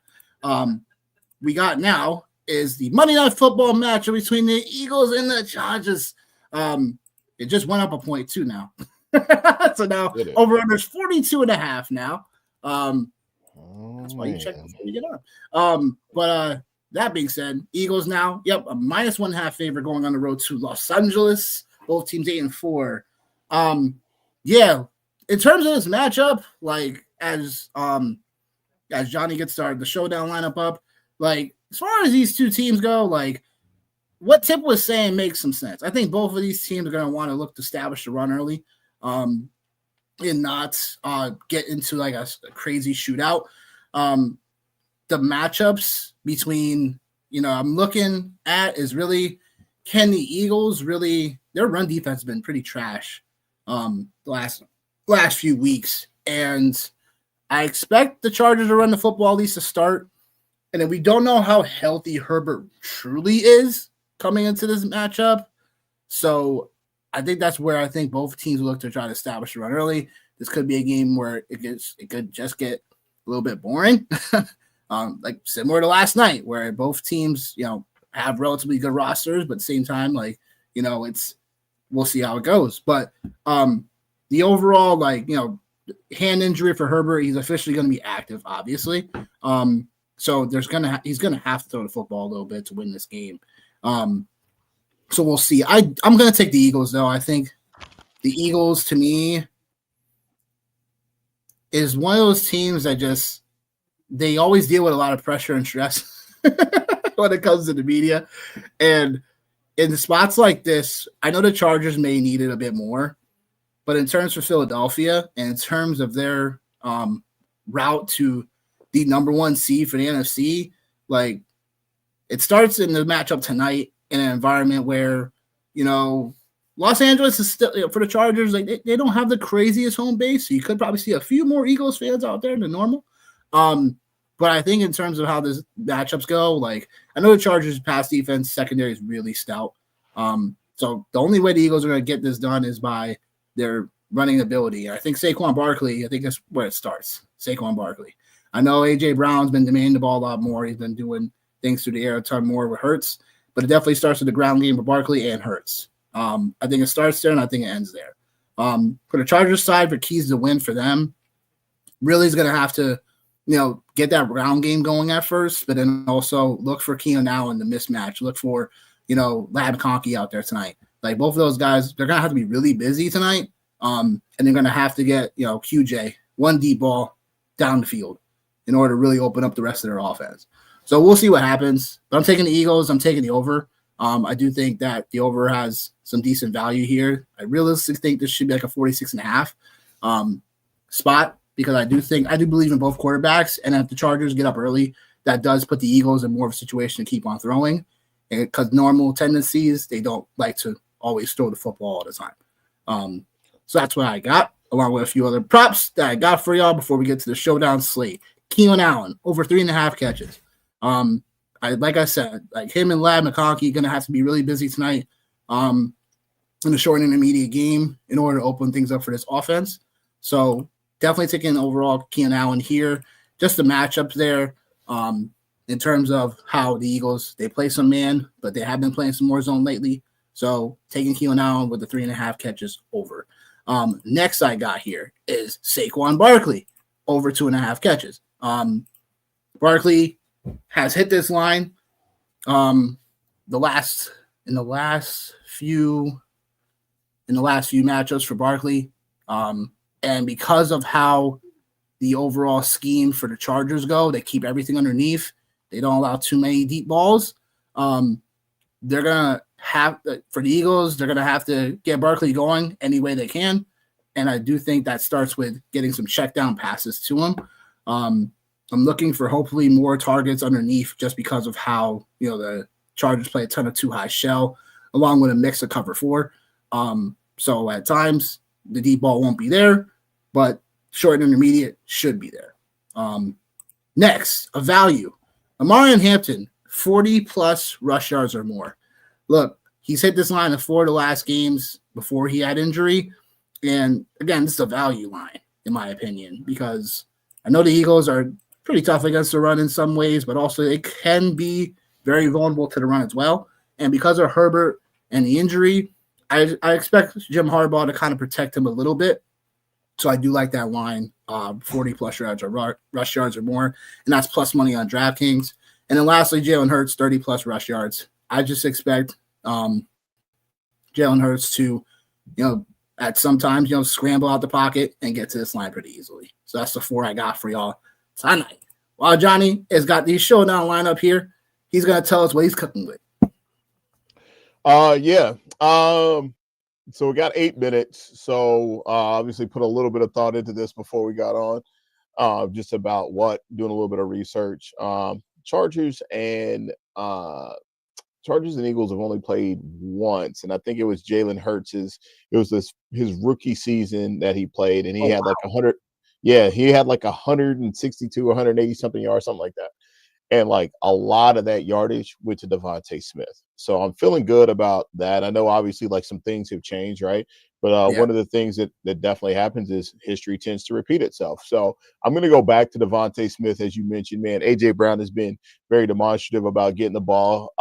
We got now is the Monday Night Football matchup between the Eagles and the Chargers. It just went up a point too now. So now over under is 42.5 now. That's why you check before you get up. But that being said, Eagles now, a -1.5 favorite going on the road to Los Angeles. Both teams 8-4. In terms of this matchup, like as Johnny gets started, the showdown lineup up, like as far as these two teams go, like what Tip was saying makes some sense. I think both of these teams are going to want to look to establish the run early, and not get into like a crazy shootout. The matchups between I'm looking at is really, can the Eagles really, their run defense has been pretty trash the last few weeks, and I expect the Chargers to run the football at least to start. And then we don't know how healthy Herbert truly is coming into this matchup. So I think that's where I think both teams look to try to establish a run early. This could be a game where it could just get a little bit boring, like similar to last night, where both teams, have relatively good rosters, but at the same time, like, we'll see how it goes. But the overall, hand injury for Herbert, he's officially going to be active, obviously. So he's gonna have to throw the football a little bit to win this game. So we'll see. I'm going to take the Eagles, though. I think the Eagles, to me, is one of those teams that they always deal with a lot of pressure and stress when it comes to the media. And in spots like this, I know the Chargers may need it a bit more, but in terms of Philadelphia and in terms of their route to the number one seed for the NFC, like it starts in the matchup tonight in an environment where, Los Angeles is still, for the Chargers, like they don't have the craziest home base. So you could probably see a few more Eagles fans out there than normal. But I think in terms of how this matchups go, like I know the Chargers' pass defense secondary is really stout. So the only way the Eagles are going to get this done is by their running ability. I think Saquon Barkley, I think that's where it starts. Saquon Barkley. I know A.J. Brown's been demanding the ball a lot more. He's been doing things through the air a ton more with Hurts, but it definitely starts with the ground game for Barkley and Hurts. I think it starts there, and I think it ends there. For the Chargers side, for keys to win for them, really is going to have to, get that ground game going at first, but then also look for Keenan Allen, the mismatch. Look for, Lab Conkey out there tonight. Like both of those guys, they're going to have to be really busy tonight, and they're going to have to get, QJ, one deep ball down the field in order to really open up the rest of their offense. So we'll see what happens. But I'm taking the Eagles. I'm taking the over. I do think that the over has some decent value here. I realistically think this should be like a 46.5 spot because I do believe in both quarterbacks. And if the Chargers get up early, that does put the Eagles in more of a situation to keep on throwing. Because normal tendencies, they don't like to always throw the football all the time. So that's what I got, along with a few other props that I got for y'all before we get to the showdown slate. Keenan Allen, over 3.5 catches. Like I said, like him and Lab McConkey going to have to be really busy tonight in the short and intermediate game in order to open things up for this offense. So definitely taking overall Keenan Allen here. Just the matchups there in terms of how the Eagles, they play some man, but they have been playing some more zone lately. So taking Keenan Allen with the 3.5 catches over. Next I got here is Saquon Barkley, over 2.5 catches. Barkley has hit this line in the last few matchups for Barkley. And because of how the overall scheme for the Chargers go, they keep everything underneath. They don't allow too many deep balls. They're gonna have for the Eagles, they're gonna have to get Barkley going any way they can. And I do think that starts with getting some check down passes to him. I'm looking for hopefully more targets underneath just because of how, the Chargers play a ton of too high shell along with a mix of cover 4. So at times the deep ball won't be there, but short and intermediate should be there. Next, a value. Amarian Hampton, 40+ rush yards or more. Look, he's hit this line in 4 of the last games before he had injury. And again, this is a value line, in my opinion, because I know the Eagles are pretty tough against the run in some ways, but also they can be very vulnerable to the run as well. And because of Herbert and the injury, I expect Jim Harbaugh to kind of protect him a little bit. So I do like that line, 40+ yards or rush yards or more, and that's plus money on DraftKings. And then lastly, Jalen Hurts, 30+ rush yards. I just expect Jalen Hurts to, at sometimes, scramble out the pocket and get to this line pretty easily. So that's the 4 I got for y'all tonight. While Johnny has got these showdown lineup here, he's going to tell us what he's cooking with. Yeah. So we got 8 minutes. So obviously put a little bit of thought into this before we got on, just about doing a little bit of research. Chargers and Eagles have only played once, and I think it was Jalen Hurts. His rookie season that he played, and he had like 100. Yeah, he had like 162, 180 something yards, something like that. And like a lot of that yardage went to Devontae Smith. So I'm feeling good about that. I know obviously like some things have changed, right? But one of the things that definitely happens is history tends to repeat itself. So I'm going to go back to Devontae Smith, as you mentioned, man. A.J. Brown has been very demonstrative about getting the ball,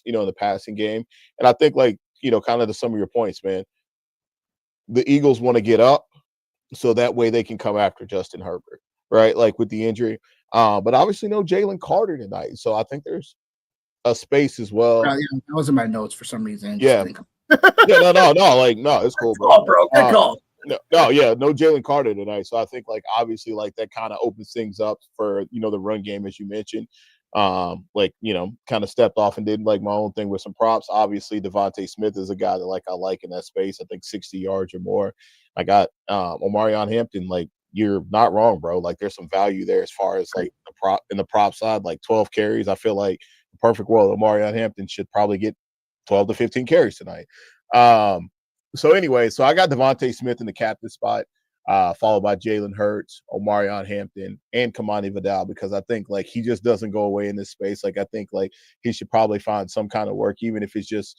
in the passing game. And I think like, kind of to some of your points, man, the Eagles want to get up so that way they can come after Justin Herbert, right? Like with the injury. But obviously no Jalen Carter tonight. So I think there's a space as well. Yeah, that was in my notes for some reason. Yeah. Yeah, no, it's cool, bro. Oh, bro, good call. No Jalen Carter tonight. So I think like obviously like that kind of opens things up for the run game as you mentioned. Kind of stepped off and did like my own thing with some props. Obviously, Devontae Smith is a guy that like I like in that space. I think 60 yards or more. I got Omarion Hampton. Like you're not wrong, bro. Like there's some value there as far as like the prop side, like 12 carries. I feel like the perfect world, Omarion Hampton should probably get 12 to 15 carries tonight. So anyway, so I got Devontae Smith in the captain spot, followed by Jalen Hurts, Omarion Hampton, and Kamani Vidal, because I think like he just doesn't go away in this space. Like I think like he should probably find some kind of work, even if it's just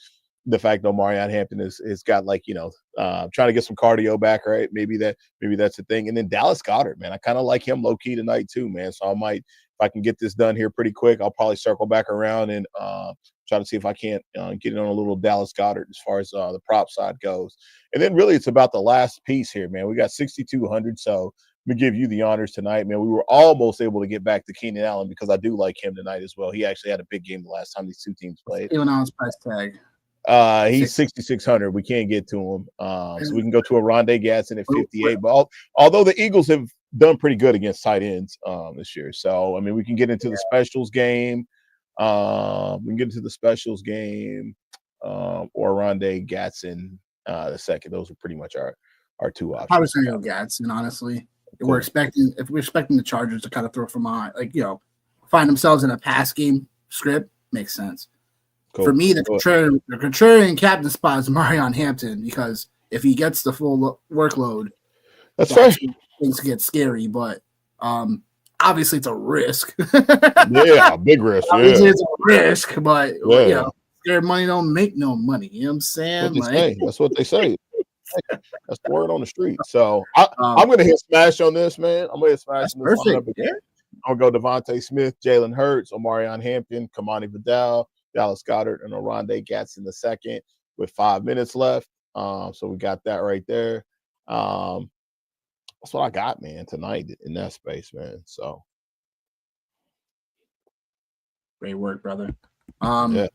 the fact that Omarion Hampton is got like trying to get some cardio back, right? Maybe that's the thing. And then Dallas Goedert, man, I kind of like him low key tonight too, man. So I might, if I can get this done here pretty quick, I'll probably circle back around and try to see if I can't get it on a little Dallas Goedert as far as the prop side goes. And then really it's about the last piece here, man. We got 6,200. So let me give you the honors tonight, man. We were almost able to get back to Keenan Allen because I do like him tonight as well. He actually had a big game the last time these two teams played. Keenan Allen's price tag. He's 6,600. We can't get to him. So we can go to a Rondé Gadsden at 58. But although the Eagles have done pretty good against tight ends this year. So, I mean, we can get into the specials game. We can get into the specials game or Rondé Gadsden the second. Those are pretty much our two options. I was going to go Gadsden, honestly. Cool. If we're expecting the Chargers to kind of throw from find themselves in a pass game script, makes sense. Cool. For me, the contrarian captain spot is Omarion Hampton because if he gets the full workload, that's fair. Things get scary, but obviously it's a risk. Yeah, big risk. Obviously it's a risk, but scared money don't make no money. You know what I'm saying? That's what they say. That's the word on the street. So I'm going to hit smash on this, man. I'm going to hit smash on this. Perfect. Yeah. I'm going to go Devontae Smith, Jalen Hurts, Omarion Hampton, Kamani Vidal, Dallas Goedert, and Rondé Gadsden the second with 5 minutes left. So we got that right there. That's what I got, man, tonight in that space, man. So great work, brother. Yeah.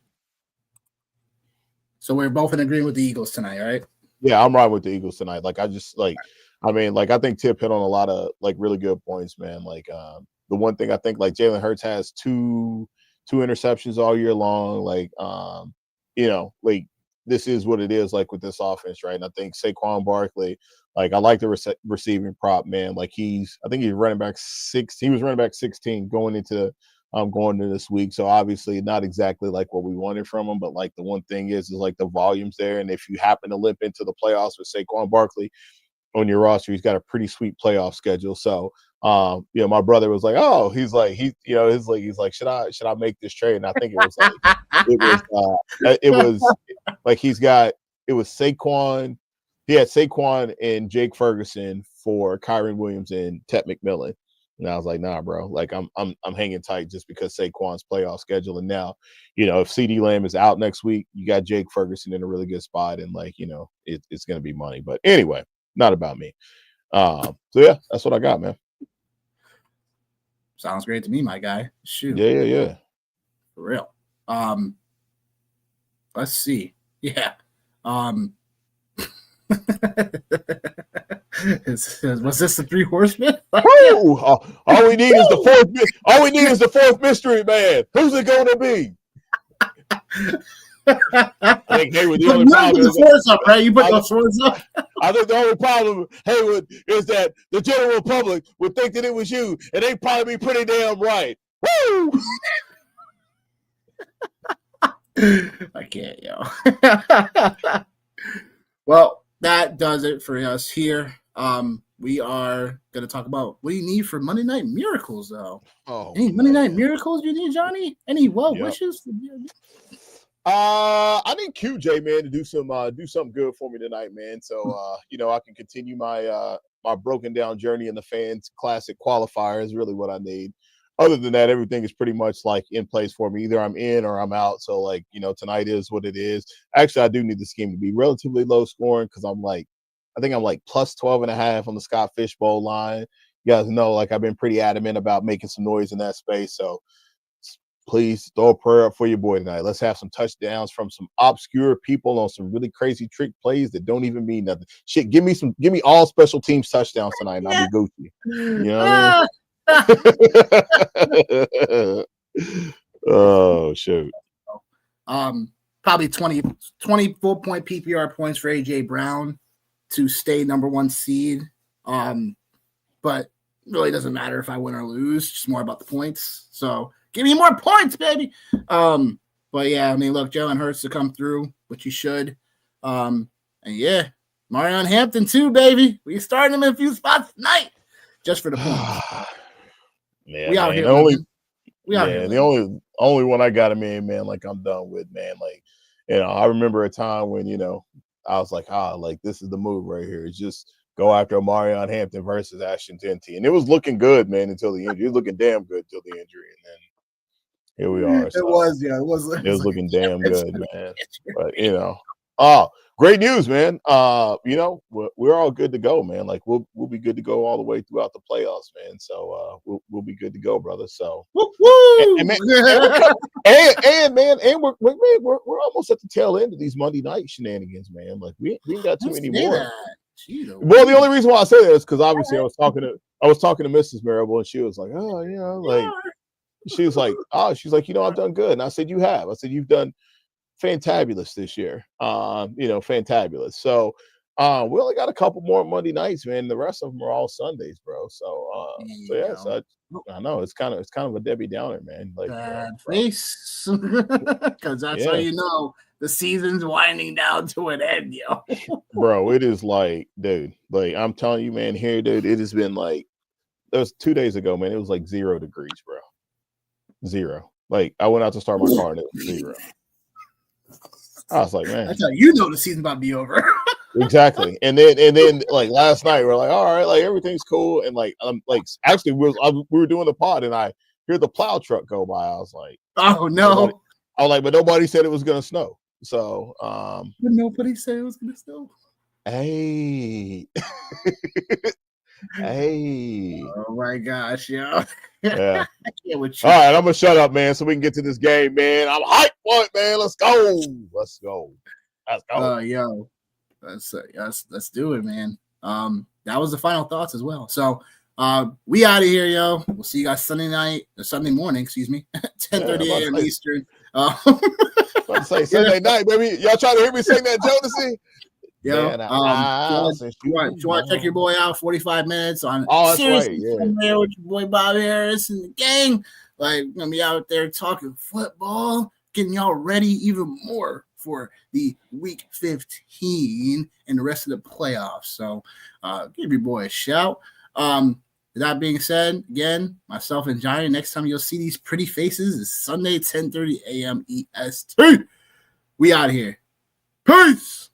So we're both in agreement with the Eagles tonight, right? Yeah, I'm riding with the Eagles tonight. Like I think Tip hit on a lot of like really good points, man. Like the one thing I think like Jalen Hurts has two interceptions all year long. Like, like this is what it is like with this offense, right? And I think Saquon Barkley, like I like the receiving prop, man. Like I think he's running back 6. He was running back 16 going into this week. So obviously not exactly like what we wanted from him, but like the one thing is like the volume's there. And if you happen to limp into the playoffs with Saquon Barkley on your roster, he's got a pretty sweet playoff schedule. So my brother was like, oh, he's like, should I make this trade? And I think it was Saquon. He had Saquon and Jake Ferguson for Kyron Williams and Ted McMillan. And I was like, nah, bro, like I'm hanging tight just because Saquon's playoff schedule. And now, if CeeDee Lamb is out next week, you got Jake Ferguson in a really good spot. And like, it's going to be money, but anyway, not about me. So yeah, that's what I got, man. Sounds great to me, my guy. Shoot. Yeah. For real. Let's see. Yeah. Was this the three horsemen? All we need is the fourth. All we need is the fourth mystery man. Who's it going to be? I think Hayward. The only problem is swords up, right? You put those swords up. I think the only problem, Hayward, is that the general public would think that it was you, and they'd probably be pretty damn right. Woo! I can't, yo. Well, that does it for us here. We are going to talk about what do you need for Monday Night Miracles, though. Any Monday Night Miracles you need, Johnny? Any wishes? I need QJ, man, to do something good for me tonight, man. So I can continue my my broken down journey in the Fans Classic qualifier is really what I need. Other than that, everything is pretty much like in place for me. Either I'm in or I'm out. So like, tonight is what it is. Actually, I do need the scheme to be relatively low scoring because I think I'm like plus 12.5 on the Scott Fishbowl line. You guys know, like I've been pretty adamant about making some noise in that space. So please throw a prayer up for your boy tonight. Let's have some touchdowns from some obscure people on some really crazy trick plays that don't even mean nothing. Shit, give me all special teams touchdowns tonight, and I'll be Gucci. You know what I mean? Oh shoot. Probably 24 point PPR points for AJ Brown to stay number 1 seed. But really doesn't matter if I win or lose, just more about the points. So give me more points, baby. But yeah, I mean, look, Jalen Hurts to come through, which you should. And yeah, Marion Hampton too, baby. We starting him in a few spots tonight just for the points. Yeah, we out man. here. The only one I got him in, man, like I'm done with, man. Like, I remember a time when, I was like, like this is the move right here. It's just go after Marion Hampton versus Ashton Genty. And it was looking good, man, until the injury. It was looking damn good until the injury. And then here we are. So it was looking damn good, man. But, great news, man. We're all good to go, man. Like we'll be good to go all the way throughout the playoffs, man. So we'll be good to go, brother. So and we're almost at the tail end of these Monday night shenanigans, man. Like we ain't got too many more. Well, the only reason why I say that is because obviously I was talking to Mrs. Marable, and she was like, she's like, I've done good. And I said, you have. I said, you've done fantabulous this year. Fantabulous. So we only got a couple more Monday nights, man. The rest of them are all Sundays, bro. So I know it's kind of a Debbie Downer, man. Like bad face, because that's how you know the season's winding down to an end, yo. Bro, it is like, dude, like I'm telling you, man, here, dude, it has been like, it was 2 days ago, man. It was like 0 degrees, bro. 0. Like I went out to start my car and it was 0. I was like, man, that's how you know the season's about to be over. Exactly. And then like last night we're like, all right, like everything's cool. And like actually we were doing the pod and I hear the plow truck go by. I was like, oh no. But nobody said it was gonna snow. So but nobody said it was gonna snow. Hey. Hey. Oh my gosh, yo. Yeah. I can't with you. All right, I'm gonna shut up, man, so we can get to this game, man. I'm hyped for it, man. Let's go. Yo. Let's do it, man. That was the final thoughts as well. So we out of here, yo. We'll see you guys Sunday morning, 10:30 a.m. Eastern. Sunday night, baby. Y'all trying to hear me sing that Jodeci? Yo, you want to check your boy out 45 minutes on that's right. Yeah. With your boy Bob Harris and the gang. Like, we're gonna be out there talking football, getting y'all ready even more for the week 15 and the rest of the playoffs. So give your boy a shout. That being said, again, myself and Johnny, next time you'll see these pretty faces is Sunday, 10:30 a.m. EST. We out here. Peace.